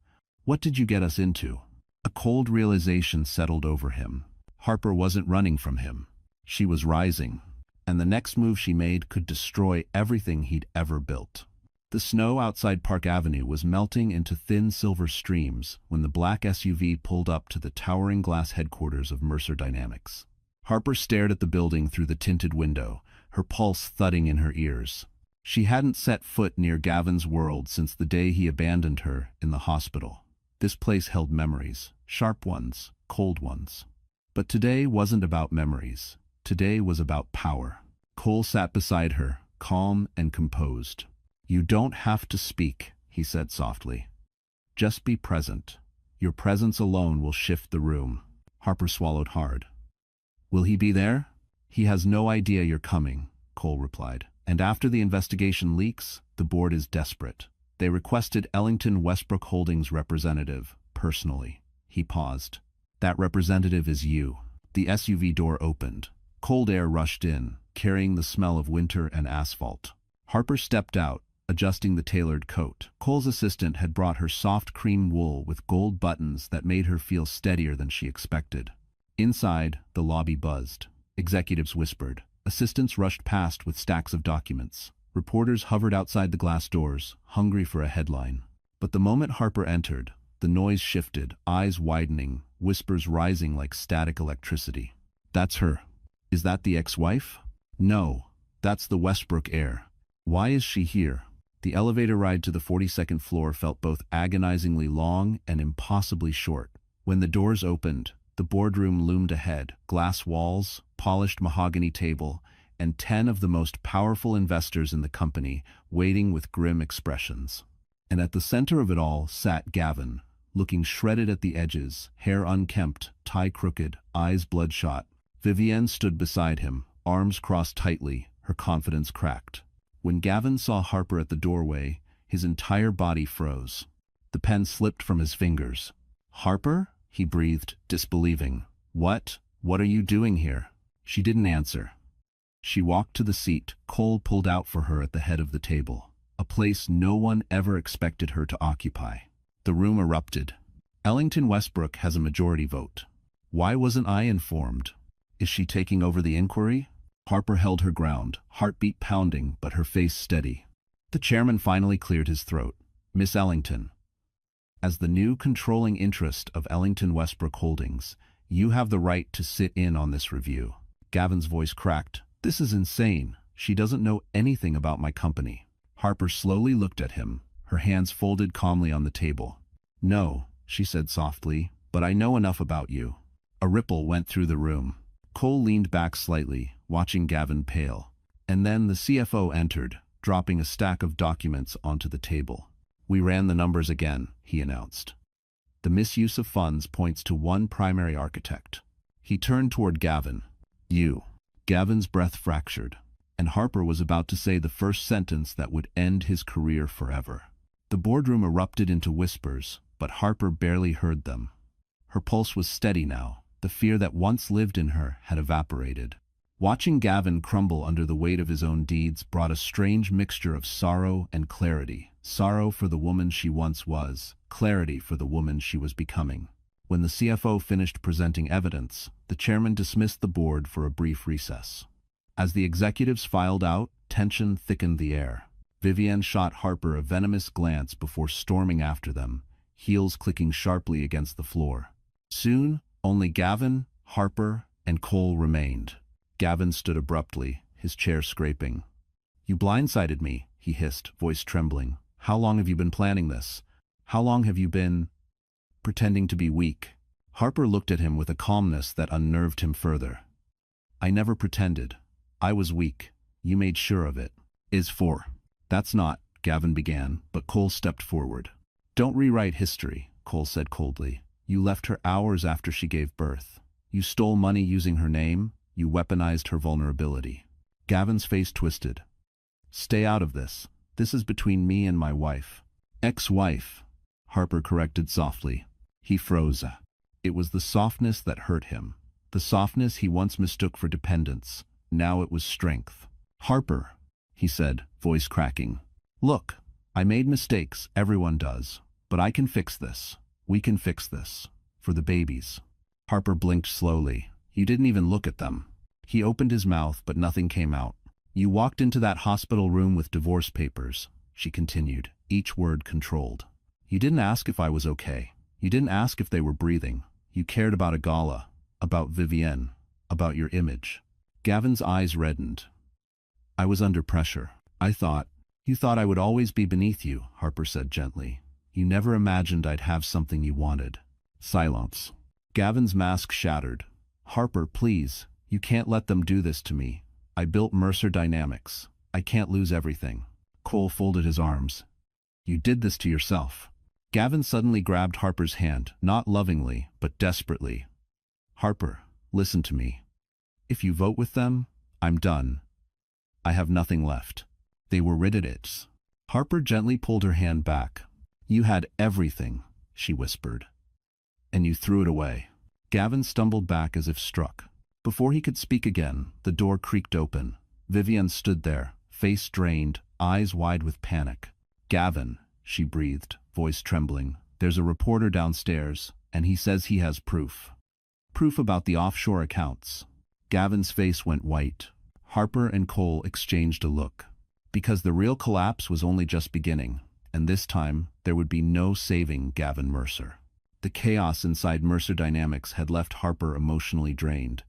"What did you get us into?" A cold realization settled over him. Harper wasn't running from him. She was rising, and the next move she made could destroy everything he'd ever built. The snow outside Park Avenue was melting into thin silver streams when the black SUV pulled up to the towering glass headquarters of Mercer Dynamics. Harper stared at the building through the tinted window, her pulse thudding in her ears. She hadn't set foot near Gavin's world since the day he abandoned her in the hospital. This place held memories, sharp ones, cold ones. But today wasn't about memories. Today was about power. Cole sat beside her, calm and composed. "You don't have to speak," he said softly. "Just be present. Your presence alone will shift the room." Harper swallowed hard. "Will he be there?" "He has no idea you're coming," Cole replied. "And after the investigation leaks, the board is desperate. They requested Ellington Westbrook Holdings representative, personally." He paused. "That representative is you." The SUV door opened. Cold air rushed in, carrying the smell of winter and asphalt. Harper stepped out, adjusting the tailored coat. Cole's assistant had brought her soft cream wool with gold buttons that made her feel steadier than she expected. Inside, the lobby buzzed. Executives whispered. Assistants rushed past with stacks of documents. Reporters hovered outside the glass doors, hungry for a headline. But the moment Harper entered, the noise shifted, eyes widening, whispers rising like static electricity. "That's her." "Is that the ex-wife?" "No, that's the Westbrook heir." "Why is she here?" The elevator ride to the 42nd floor felt both agonizingly long and impossibly short. When the doors opened, the boardroom loomed ahead, glass walls, polished mahogany table, and 10 of the most powerful investors in the company waiting with grim expressions. And at the center of it all sat Gavin, looking shredded at the edges, hair unkempt, tie crooked, eyes bloodshot. Vivienne stood beside him, arms crossed tightly, her confidence cracked. When Gavin saw Harper at the doorway, his entire body froze. The pen slipped from his fingers. "Harper?" he breathed, disbelieving. What are you doing here?" She didn't answer. She walked to the seat Cole pulled out for her at the head of the table, a place no one ever expected her to occupy. The room erupted. "Ellington Westbrook has a majority vote. Why wasn't I informed? Is she taking over the inquiry?" Harper held her ground, heartbeat pounding, but her face steady. The chairman finally cleared his throat. "Miss Ellington, as the new controlling interest of Ellington Westbrook Holdings, you have the right to sit in on this review." Gavin's voice cracked. "This is insane. She doesn't know anything about my company." Harper slowly looked at him, her hands folded calmly on the table. "No," she said softly, "but I know enough about you." A ripple went through the room. Cole leaned back slightly, watching Gavin pale. And then the CFO entered, dropping a stack of documents onto the table. "We ran the numbers again," he announced. "The misuse of funds points to one primary architect." He turned toward Gavin. "You." Gavin's breath fractured, and Harper was about to say the first sentence that would end his career forever. The boardroom erupted into whispers, but Harper barely heard them. Her pulse was steady now. The fear that once lived in her had evaporated. Watching Gavin crumble under the weight of his own deeds brought a strange mixture of sorrow and clarity. Sorrow for the woman she once was, clarity for the woman she was becoming. When the CFO finished presenting evidence, the chairman dismissed the board for a brief recess. As the executives filed out, tension thickened the air. Vivienne shot Harper a venomous glance before storming after them, heels clicking sharply against the floor. Soon, only Gavin, Harper, and Cole remained. Gavin stood abruptly, his chair scraping. "You blindsided me," he hissed, voice trembling. "How long have you been planning this? How long have you been pretending to be weak?" Harper looked at him with a calmness that unnerved him further. "I never pretended. I was weak. You made sure of it." "That's not," Gavin began, but Cole stepped forward. "Don't rewrite history," Cole said coldly. "You left her hours after she gave birth. You stole money using her name. You weaponized her vulnerability." Gavin's face twisted. "Stay out of this. This is between me and my wife." "Ex-wife," Harper corrected softly. He froze. It was the softness that hurt him. The softness he once mistook for dependence. Now it was strength. "Harper," he said, voice cracking. "Look, I made mistakes. Everyone does. But I can fix this. We can fix this. For the babies." Harper blinked slowly. "You didn't even look at them." He opened his mouth, but nothing came out. You walked into that hospital room with divorce papers, she continued, each word controlled. You didn't ask if I was okay. You didn't ask if they were breathing. You cared about Agala, about Vivienne, about your image. Gavin's eyes reddened. I was under pressure. You thought I would always be beneath you, Harper said gently. You never imagined I'd have something you wanted. Silence. Gavin's mask shattered. Harper, please, you can't let them do this to me. I built Mercer Dynamics. I can't lose everything. Cole folded his arms. You did this to yourself. Gavin suddenly grabbed Harper's hand, not lovingly, but desperately. Harper, listen to me. If you vote with them, I'm done. I have nothing left. They were idiots. Harper gently pulled her hand back. You had everything, she whispered. And you threw it away. Gavin stumbled back as if struck. Before he could speak again, the door creaked open. Vivienne stood there, face drained, eyes wide with panic. Gavin, she breathed, voice trembling. There's a reporter downstairs, and he says he has proof. Proof about the offshore accounts. Gavin's face went white. Harper and Cole exchanged a look. Because the real collapse was only just beginning, and this time there would be no saving Gavin Mercer. The chaos inside Mercer Dynamics had left Harper emotionally drained,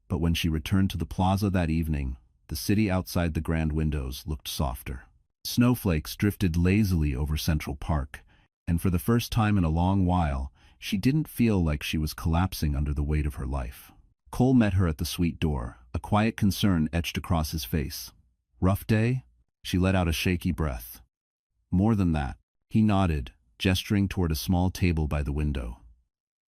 but when she returned to the plaza that evening, the city outside the grand windows looked softer. Snowflakes drifted lazily over Central Park, and for the first time in a long while, she didn't feel like she was collapsing under the weight of her life. Cole met her at the suite door, a quiet concern etched across his face. Rough day? She let out a shaky breath. More than that, he nodded, gesturing toward a small table by the window.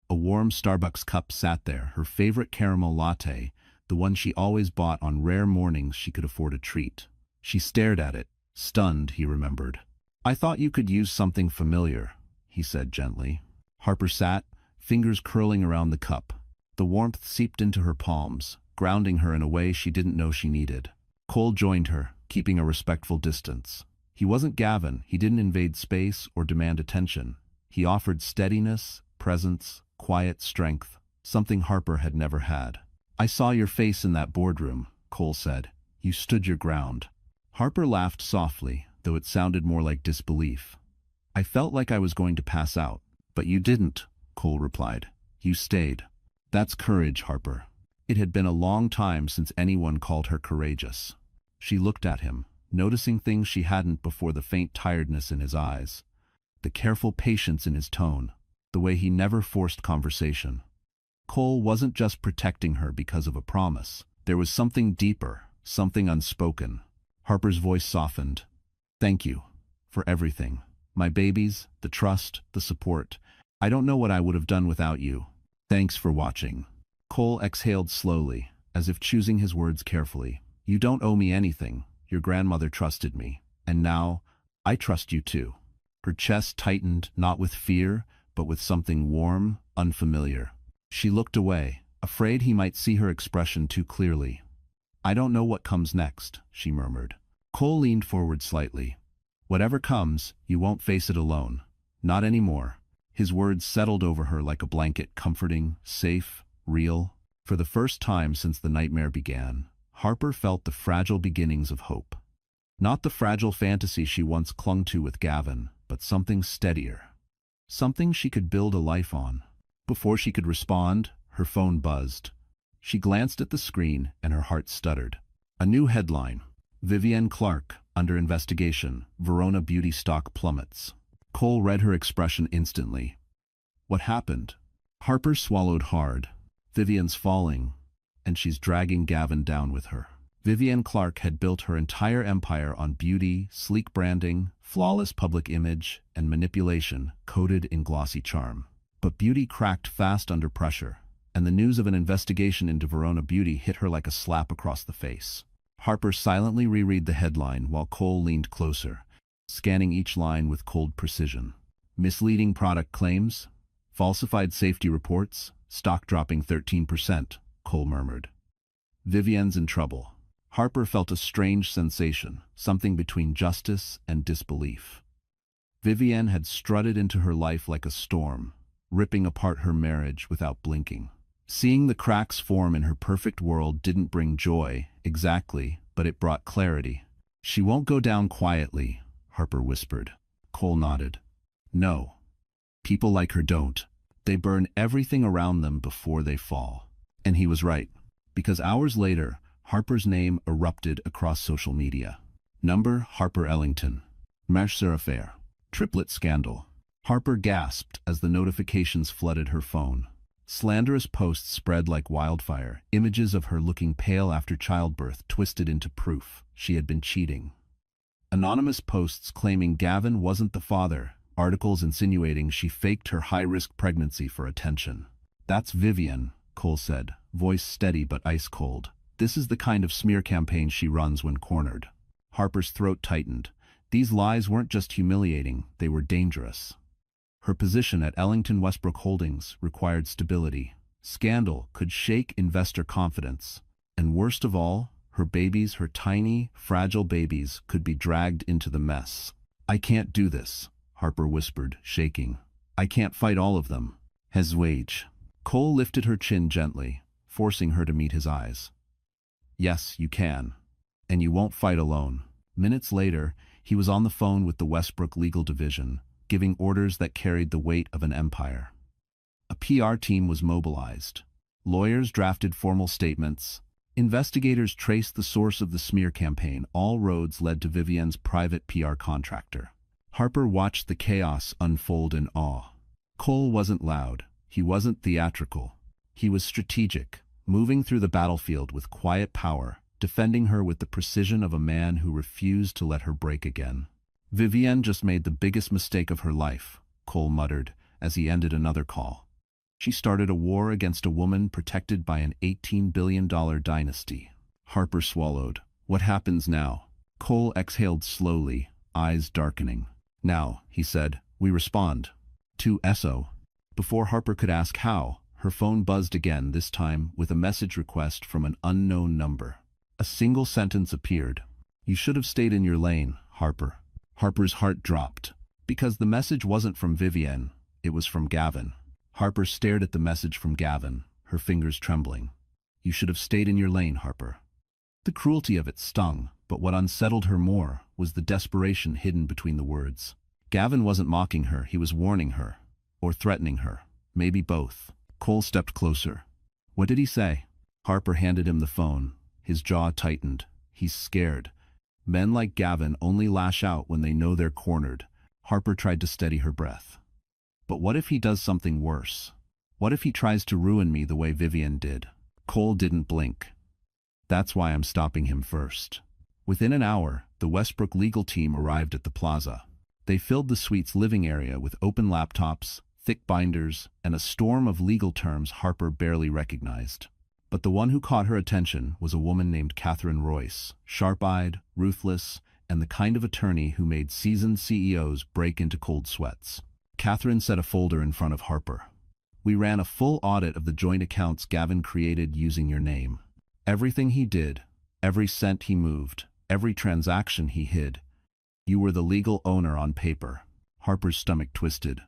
A warm Starbucks cup sat there, her favorite caramel latte, the one she always bought on rare mornings she could afford a treat. She stared at it, stunned, he remembered. I thought you could use something familiar, he said gently. Harper sat, fingers curling around the cup. The warmth seeped into her palms, grounding her in a way she didn't know she needed. Cole joined her, keeping a respectful distance. He wasn't Gavin, he didn't invade space or demand attention. He offered steadiness, presence, quiet strength, something Harper had never had. I saw your face in that boardroom, Cole said. You stood your ground. Harper laughed softly, though it sounded more like disbelief. I felt like I was going to pass out. But you didn't, Cole replied. You stayed. That's courage, Harper. It had been a long time since anyone called her courageous. She looked at him, noticing things she hadn't before, the faint tiredness in his eyes, the careful patience in his tone, the way he never forced conversation. Cole wasn't just protecting her because of a promise. There was something deeper, something unspoken. Harper's voice softened. Thank you for everything. My babies, the trust, the support. I don't know what I would have done without you. Thanks for watching. Cole exhaled slowly, as if choosing his words carefully. You don't owe me anything. Your grandmother trusted me. And now, I trust you too. Her chest tightened, not with fear, but with something warm, unfamiliar. She looked away, afraid he might see her expression too clearly. I don't know what comes next, she murmured. Cole leaned forward slightly. Whatever comes, you won't face it alone. Not anymore. His words settled over her like a blanket, comforting, safe, real. For the first time since the nightmare began, Harper felt the fragile beginnings of hope. Not the fragile fantasy she once clung to with Gavin, but something steadier. Something she could build a life on. Before she could respond, her phone buzzed. She glanced at the screen and her heart stuttered. A new headline. Vivienne Clark, under investigation. Verona beauty stock plummets. Cole read her expression instantly. What happened? Harper swallowed hard. Vivienne's falling, and she's dragging Gavin down with her. Vivienne Clark had built her entire empire on beauty, sleek branding, flawless public image, and manipulation coated in glossy charm. But beauty cracked fast under pressure, and the news of an investigation into Verona beauty hit her like a slap across the face. Harper silently reread the headline while Cole leaned closer, scanning each line with cold precision. Misleading product claims, falsified safety reports, stock dropping 13%, Cole murmured. Vivienne's in trouble. Harper felt a strange sensation, something between justice and disbelief. Vivienne had strutted into her life like a storm, ripping apart her marriage without blinking. Seeing the cracks form in her perfect world didn't bring joy, exactly, but it brought clarity. "She won't go down quietly," Harper whispered. Cole nodded. "No. People like her don't. They burn everything around them before they fall." And he was right, because hours later, Harper's name erupted across social media. Number Harper Ellington. Mercer affair. Triplet scandal. Harper gasped as the notifications flooded her phone. Slanderous posts spread like wildfire, images of her looking pale after childbirth twisted into proof she had been cheating. Anonymous posts claiming Gavin wasn't the father, articles insinuating she faked her high-risk pregnancy for attention. "That's Vivian," Cole said, voice steady but ice-cold. "This is the kind of smear campaign she runs when cornered." Harper's throat tightened. These lies weren't just humiliating, they were dangerous. Her position at Ellington Westbrook Holdings required stability. Scandal could shake investor confidence. And worst of all, her babies, her tiny, fragile babies, could be dragged into the mess. "I can't do this," Harper whispered, shaking. "I can't fight all of them." His wage. Cole lifted her chin gently, forcing her to meet his eyes. "Yes, you can. And you won't fight alone." Minutes later, he was on the phone with the Westbrook legal division, giving orders that carried the weight of an empire. A PR team was mobilized. Lawyers drafted formal statements. Investigators traced the source of the smear campaign. All roads led to Vivian's private PR contractor. Harper watched the chaos unfold in awe. Cole wasn't loud. He wasn't theatrical. He was strategic, moving through the battlefield with quiet power, defending her with the precision of a man who refused to let her break again. "Vivian just made the biggest mistake of her life," Cole muttered as he ended another call. "She started a war against a woman protected by an $18 billion dynasty." Harper swallowed. "What happens now?" Cole exhaled slowly, eyes darkening. "Now," he said, "we respond. To SO." Before Harper could ask how, her phone buzzed again, this time with a message request from an unknown number. A single sentence appeared. "You should have stayed in your lane, Harper." Harper's heart dropped. Because the message wasn't from Vivian, it was from Gavin. Harper stared at the message from Gavin, her fingers trembling. "You should have stayed in your lane, Harper." The cruelty of it stung, but what unsettled her more was the desperation hidden between the words. Gavin wasn't mocking her, he was warning her. Or threatening her. Maybe both. Cole stepped closer. "What did he say?" Harper handed him the phone. His jaw tightened. "He's scared. Men like Gavin only lash out when they know they're cornered." Harper tried to steady her breath. "But what if he does something worse? What if he tries to ruin me the way Vivian did?" Cole didn't blink. "That's why I'm stopping him first." Within an hour, the Westbrook legal team arrived at the plaza. They filled the suite's living area with open laptops, thick binders, and a storm of legal terms Harper barely recognized. But the one who caught her attention was a woman named Catherine Royce, sharp-eyed, ruthless, and the kind of attorney who made seasoned CEOs break into cold sweats. Catherine set a folder in front of Harper. "We ran a full audit of the joint accounts Gavin created using your name. Everything he did, every cent he moved, every transaction he hid. You were the legal owner on paper." Harper's stomach twisted.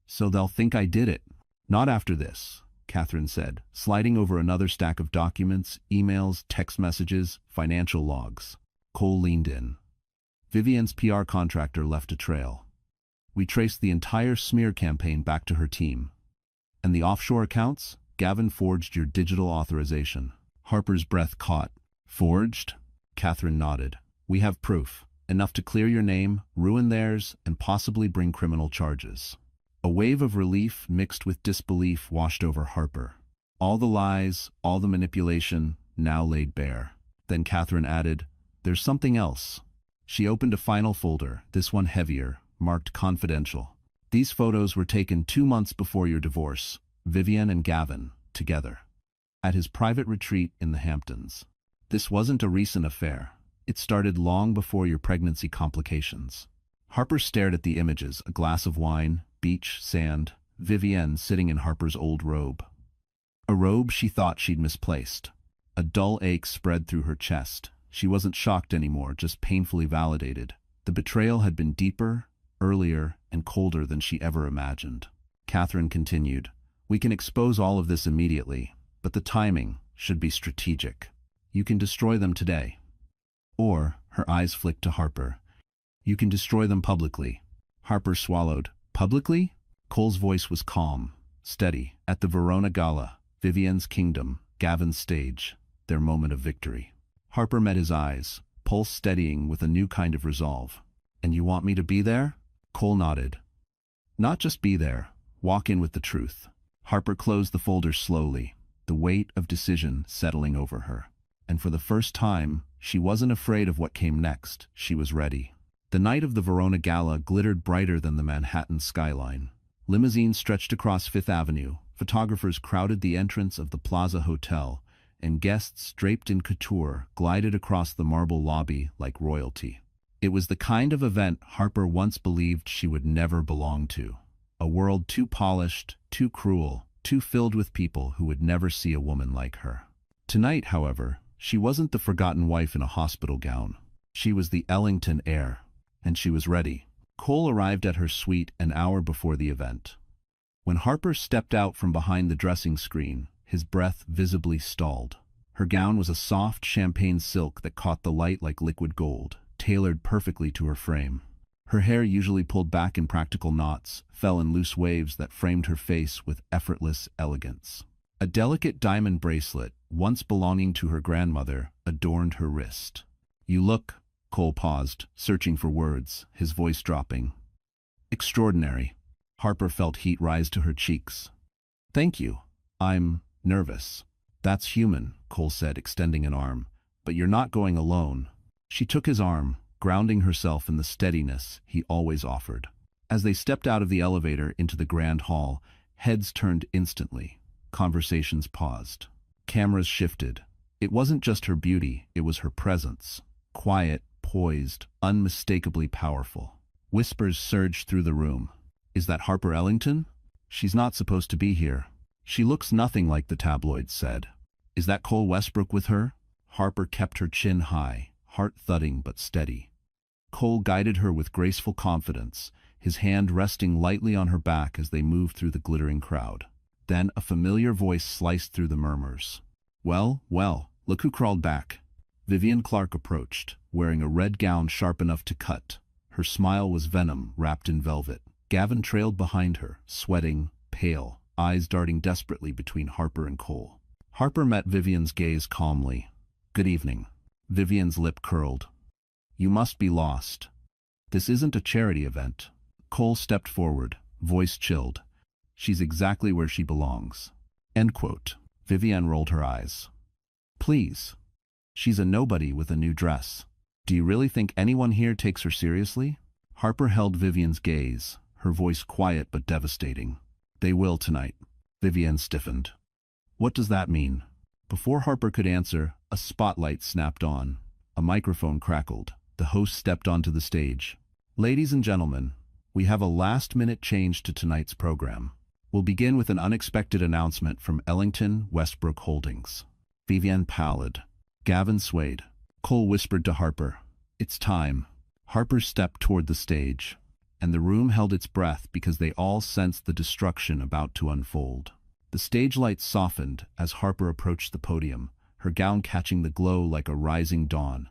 "So they'll think I did it." "Not after this," Catherine said, sliding over another stack of documents, emails, text messages, financial logs. Cole leaned in. "Vivian's PR contractor left a trail. We traced the entire smear campaign back to her team. And the offshore accounts? Gavin forged your digital authorization." Harper's breath caught. "Forged?" Catherine nodded. "We have proof. Enough to clear your name, ruin theirs, and possibly bring criminal charges." A wave of relief mixed with disbelief washed over Harper. All the lies, all the manipulation, now laid bare. Then Catherine added, "There's something else." She opened a final folder, this one heavier, marked confidential. "These photos were taken 2 months before your divorce, Vivian and Gavin, together. At his private retreat in the Hamptons. This wasn't a recent affair. It started long before your pregnancy complications." Harper stared at the images, a glass of wine, beach, sand, Vivian sitting in Harper's old robe. A robe she thought she'd misplaced. A dull ache spread through her chest. She wasn't shocked anymore, just painfully validated. The betrayal had been deeper, earlier, and colder than she ever imagined. Catherine continued, We can expose all of this immediately, but the timing should be strategic. You can destroy them today. Or, her eyes flicked to Harper. You can destroy them publicly. Harper swallowed. Publicly? Cole's voice was calm, steady. At the Verona Gala, Vivienne's kingdom, Gavin's stage, their moment of victory. Harper met his eyes, pulse steadying with a new kind of resolve. And you want me to be there? Cole nodded. Not just be there, walk in with the truth. Harper closed the folder slowly, the weight of decision settling over her. And for the first time, she wasn't afraid of what came next. She was ready. The night of the Verona Gala glittered brighter than the Manhattan skyline. Limousines stretched across Fifth Avenue, photographers crowded the entrance of the Plaza Hotel, and guests draped in couture glided across the marble lobby like royalty. It was the kind of event Harper once believed she would never belong to. A world too polished, too cruel, too filled with people who would never see a woman like her. Tonight, however, she wasn't the forgotten wife in a hospital gown. She was the Ellington heir, and she was ready. Cole arrived at her suite an hour before the event. When Harper stepped out from behind the dressing screen, his breath visibly stalled. Her gown was a soft champagne silk that caught the light like liquid gold, tailored perfectly to her frame. Her hair, usually pulled back in practical knots, fell in loose waves that framed her face with effortless elegance. A delicate diamond bracelet, once belonging to her grandmother, adorned her wrist. You look... Cole paused, searching for words, his voice dropping. Extraordinary. Harper felt heat rise to her cheeks. Thank you. I'm nervous. That's human, Cole said, extending an arm. But you're not going alone. She took his arm, grounding herself in the steadiness he always offered. As they stepped out of the elevator into the grand hall, heads turned instantly. Conversations paused. Cameras shifted. It wasn't just her beauty, it was her presence. Quiet, poised, unmistakably powerful. Whispers surged through the room. Is that Harper Ellington? She's not supposed to be here. She looks nothing like the tabloids said. Is that Cole Westbrook with her? Harper kept her chin high, heart thudding but steady. Cole guided her with graceful confidence, his hand resting lightly on her back as they moved through the glittering crowd. Then a familiar voice sliced through the murmurs. Well, look who crawled back. Vivienne Clark approached, wearing a red gown sharp enough to cut. Her smile was venom wrapped in velvet. Gavin trailed behind her, sweating, pale, eyes darting desperately between Harper and Cole. Harper met Vivienne's gaze calmly. Good evening. Vivienne's lip curled. You must be lost. This isn't a charity event. Cole stepped forward, voice chilled. She's exactly where she belongs. End quote. Vivienne rolled her eyes. Please. She's a nobody with a new dress. Do you really think anyone here takes her seriously? Harper held Vivienne's gaze, her voice quiet but devastating. They will tonight. Vivienne stiffened. What does that mean? Before Harper could answer, a spotlight snapped on. A microphone crackled. The host stepped onto the stage. Ladies and gentlemen, we have a last-minute change to tonight's program. We'll begin with an unexpected announcement from Ellington Westbrook Holdings. Vivienne pallid. Gavin swayed. Cole whispered to Harper, "It's time." Harper stepped toward the stage, and the room held its breath because they all sensed the destruction about to unfold. The stage lights softened as Harper approached the podium, her gown catching the glow like a rising dawn.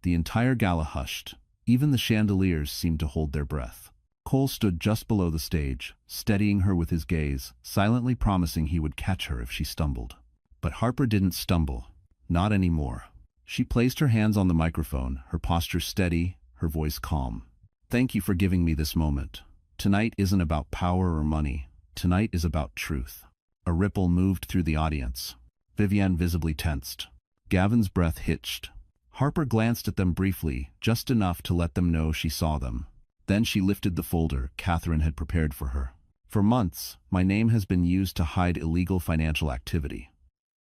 The entire gala hushed. Even the chandeliers seemed to hold their breath. Cole stood just below the stage, steadying her with his gaze, silently promising he would catch her if she stumbled. But Harper didn't stumble. Not anymore. She placed her hands on the microphone, her posture steady, her voice calm. Thank you for giving me this moment. Tonight isn't about power or money. Tonight is about truth. A ripple moved through the audience. Vivienne visibly tensed. Gavin's breath hitched. Harper glanced at them briefly, just enough to let them know she saw them. Then she lifted the folder Catherine had prepared for her. For months, my name has been used to hide illegal financial activity.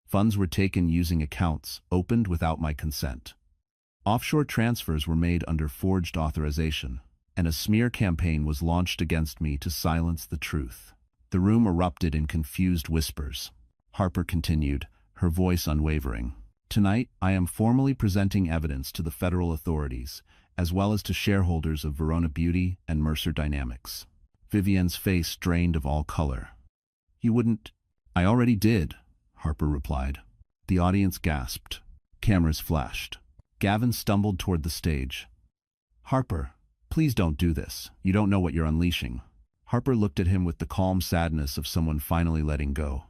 Funds were taken using accounts opened without my consent. Offshore transfers were made under forged authorization, and a smear campaign was launched against me to silence the truth. The room erupted in confused whispers. Harper continued, her voice unwavering. Tonight, I am formally presenting evidence to the federal authorities, as well as to shareholders of Verona Beauty and Mercer Dynamics. Vivienne's face drained of all color. You wouldn't. I already did, Harper replied. The audience gasped. Cameras flashed. Gavin stumbled toward the stage. Harper, please don't do this. You don't know what you're unleashing. Harper looked at him with the calm sadness of someone finally letting go.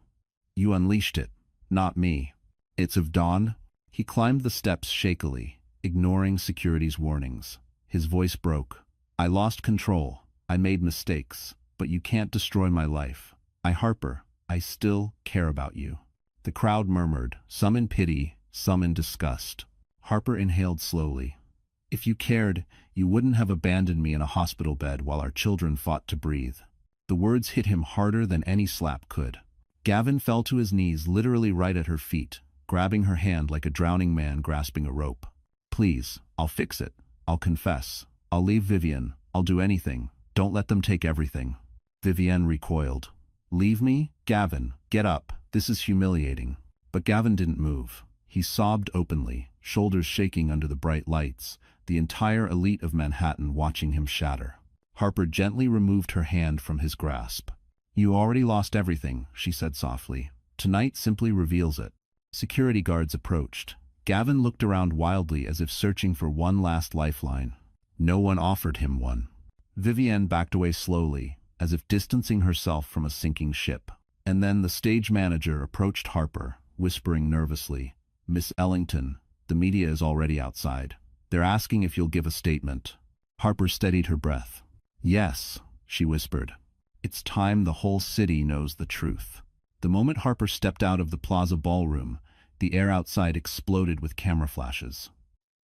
You unleashed it, not me. It's of Dawn. He climbed the steps shakily, ignoring security's warnings. His voice broke. I lost control. I made mistakes. But you can't destroy my life. Harper, I still care about you. The crowd murmured, some in pity, some in disgust. Harper inhaled slowly. If you cared, you wouldn't have abandoned me in a hospital bed while our children fought to breathe. The words hit him harder than any slap could. Gavin fell to his knees, literally right at her feet, grabbing her hand like a drowning man grasping a rope. Please, I'll fix it. I'll confess. I'll leave Vivienne. I'll do anything. Don't let them take everything. Vivienne recoiled. Leave me? Gavin, get up. This is humiliating. But Gavin didn't move. He sobbed openly, shoulders shaking under the bright lights, the entire elite of Manhattan watching him shatter. Harper gently removed her hand from his grasp. You already lost everything, she said softly. Tonight simply reveals it. Security guards approached. Gavin looked around wildly as if searching for one last lifeline. No one offered him one. Vivienne backed away slowly, as if distancing herself from a sinking ship. And then the stage manager approached Harper, whispering nervously, Miss Ellington, the media is already outside. They're asking if you'll give a statement. Harper steadied her breath. Yes, she whispered. It's time the whole city knows the truth. The moment Harper stepped out of the Plaza ballroom, the air outside exploded with camera flashes.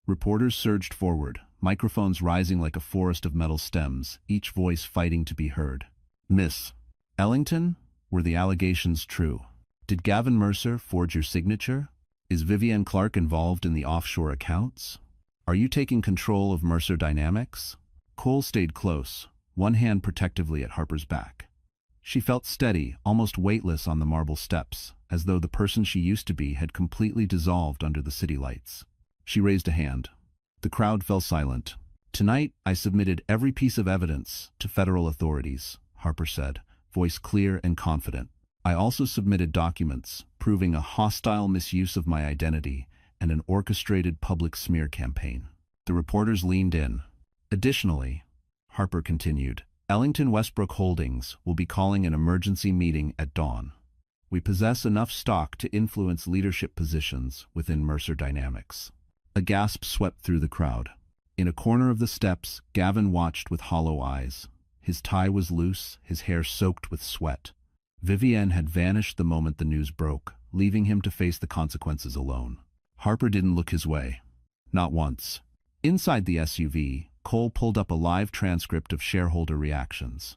Reporters surged forward, microphones rising like a forest of metal stems, each voice fighting to be heard. Miss Ellington? Were the allegations true? Did Gavin Mercer forge your signature? Is Vivienne Clark involved in the offshore accounts? Are you taking control of Mercer Dynamics? Cole stayed close, one hand protectively at Harper's back. She felt steady, almost weightless on the marble steps, as though the person she used to be had completely dissolved under the city lights. She raised a hand. The crowd fell silent. Tonight, I submitted every piece of evidence to federal authorities, Harper said, voice clear and confident. I also submitted documents proving a hostile misuse of my identity and an orchestrated public smear campaign. The reporters leaned in. Additionally, Harper continued, Ellington Westbrook Holdings will be calling an emergency meeting at dawn. We possess enough stock to influence leadership positions within Mercer Dynamics. A gasp swept through the crowd. In a corner of the steps, Gavin watched with hollow eyes. His tie was loose, his hair soaked with sweat. Vivienne had vanished the moment the news broke, leaving him to face the consequences alone. Harper didn't look his way. Not once. Inside the SUV, Cole pulled up a live transcript of shareholder reactions.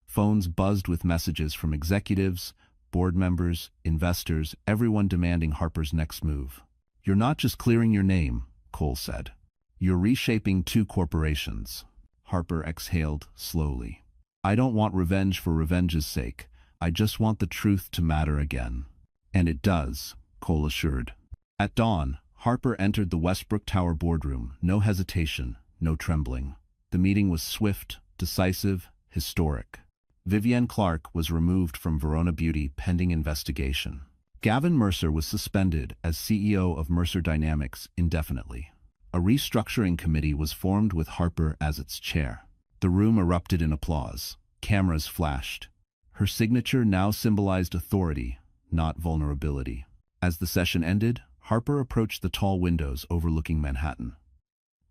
Phones buzzed with messages from executives, board members, investors, everyone demanding Harper's next move. You're not just clearing your name, Cole said. You're reshaping two corporations. Harper exhaled slowly. I don't want revenge for revenge's sake. I just want the truth to matter again. And it does, Cole assured. At dawn, Harper entered the Westbrook Tower boardroom, no hesitation, no trembling. The meeting was swift, decisive, historic. Vivienne Clark was removed from Verona Beauty pending investigation. Gavin Mercer was suspended as CEO of Mercer Dynamics indefinitely. A restructuring committee was formed with Harper as its chair. The room erupted in applause. Cameras flashed. Her signature now symbolized authority, not vulnerability. As the session ended, Harper approached the tall windows overlooking Manhattan.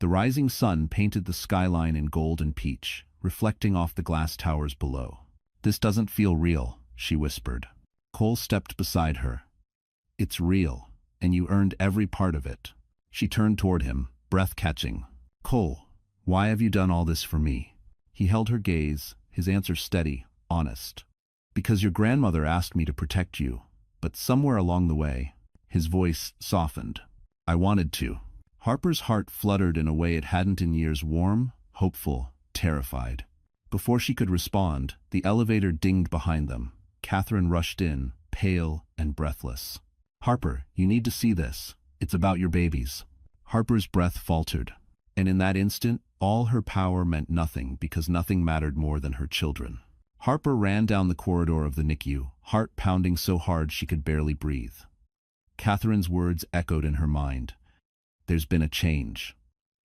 The rising sun painted the skyline in gold and peach, reflecting off the glass towers below. This doesn't feel real, she whispered. Cole stepped beside her. It's real, and you earned every part of it. She turned toward him, breath catching. Cole, why have you done all this for me? He held her gaze, his answer steady, honest. Because your grandmother asked me to protect you, but somewhere along the way, his voice softened. I wanted to. Harper's heart fluttered in a way it hadn't in years, warm, hopeful, terrified. Before she could respond, the elevator dinged behind them. Catherine rushed in, pale and breathless. Harper, you need to see this. It's about your babies. Harper's breath faltered, and in that instant, all her power meant nothing because nothing mattered more than her children. Harper ran down the corridor of the NICU, heart pounding so hard she could barely breathe. Catherine's words echoed in her mind. There's been a change.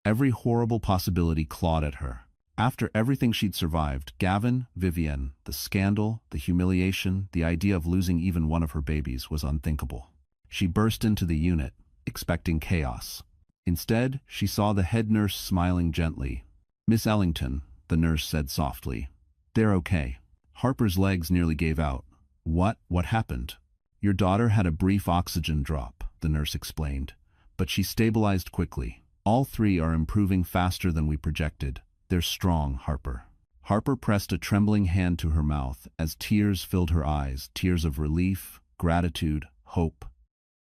Every horrible possibility clawed at her. After everything she'd survived, Gavin, Vivienne, the scandal, the humiliation, the idea of losing even one of her babies was unthinkable. She burst into the unit, expecting chaos. Instead, she saw the head nurse smiling gently. "Miss Ellington," the nurse said softly. "They're okay." Harper's legs nearly gave out. What happened?" "Your daughter had a brief oxygen drop," the nurse explained, "but she stabilized quickly. All three are improving faster than we projected. They're strong, Harper." Harper pressed a trembling hand to her mouth as tears filled her eyes, tears of relief, gratitude, hope.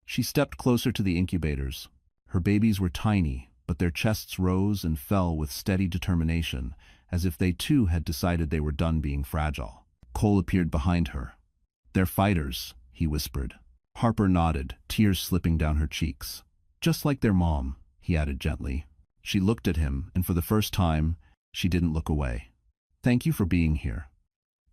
She stepped closer to the incubators. Her babies were tiny, but their chests rose and fell with steady determination, as if they too had decided they were done being fragile. Cole appeared behind her. "They're fighters," he whispered. Harper nodded, tears slipping down her cheeks. "Just like their mom," he added gently. She looked at him, and for the first time, she didn't look away. "Thank you for being here.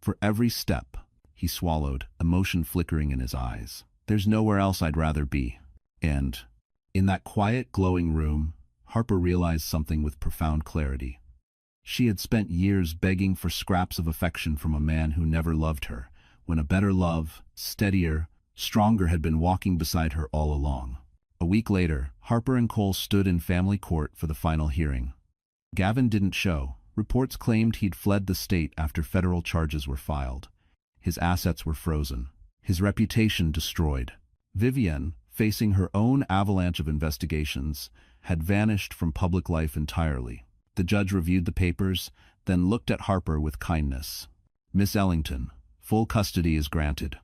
For every step," he swallowed, emotion flickering in his eyes. "There's nowhere else I'd rather be." And, in that quiet, glowing room, Harper realized something with profound clarity. She had spent years begging for scraps of affection from a man who never loved her, when a better love, steadier, stronger had been walking beside her all along. A week later, Harper and Cole stood in family court for the final hearing. Gavin didn't show. Reports claimed he'd fled the state after federal charges were filed. His assets were frozen. His reputation destroyed. Vivienne, facing her own avalanche of investigations, had vanished from public life entirely. The judge reviewed the papers, then looked at Harper with kindness. "Miss Ellington, full custody is granted.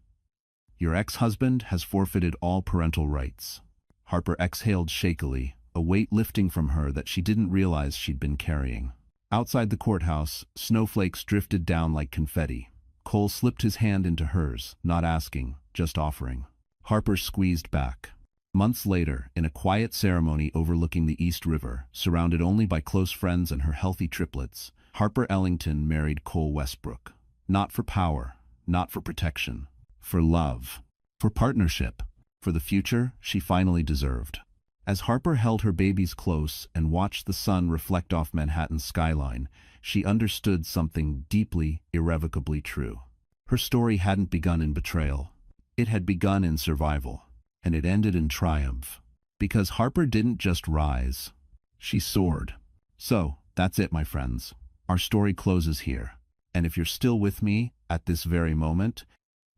Your ex-husband has forfeited all parental rights." Harper exhaled shakily, a weight lifting from her that she didn't realize she'd been carrying. Outside the courthouse, snowflakes drifted down like confetti. Cole slipped his hand into hers, not asking, just offering. Harper squeezed back. Months later, in a quiet ceremony overlooking the East River, surrounded only by close friends and her healthy triplets, Harper Ellington married Cole Westbrook. Not for power, not for protection, for love, for partnership, for the future she finally deserved. As Harper held her babies close and watched the sun reflect off Manhattan's skyline, she understood something deeply, irrevocably true. Her story hadn't begun in betrayal. It had begun in survival, and it ended in triumph. Because Harper didn't just rise, she soared. So, that's it, my friends. Our story closes here. And if you're still with me at this very moment,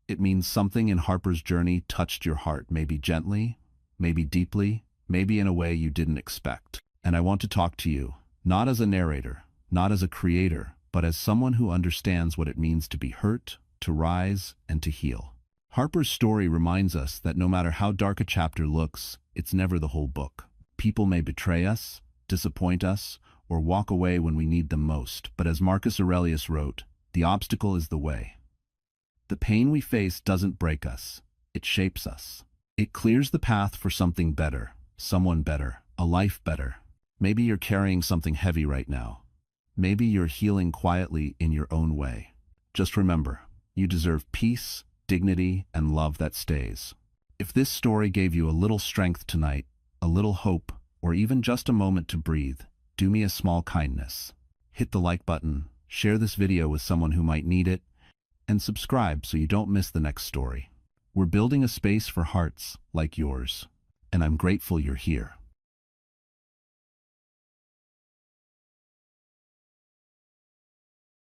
it means something in Harper's journey touched your heart, maybe gently, maybe deeply, maybe in a way you didn't expect. And I want to talk to you, not as a narrator, not as a creator, but as someone who understands what it means to be hurt, to rise, and to heal. Harper's story reminds us that no matter how dark a chapter looks, it's never the whole book. People may betray us, disappoint us, or walk away when we need them most, but as Marcus Aurelius wrote, the obstacle is the way. The pain we face doesn't break us, it shapes us. It clears the path for something better, someone better, a life better. Maybe you're carrying something heavy right now. Maybe you're healing quietly in your own way. Just remember, you deserve peace, dignity, and love that stays. If this story gave you a little strength tonight, a little hope, or even just a moment to breathe, do me a small kindness. Hit the like button, share this video with someone who might need it, and subscribe so you don't miss the next story. We're building a space for hearts like yours, and I'm grateful you're here.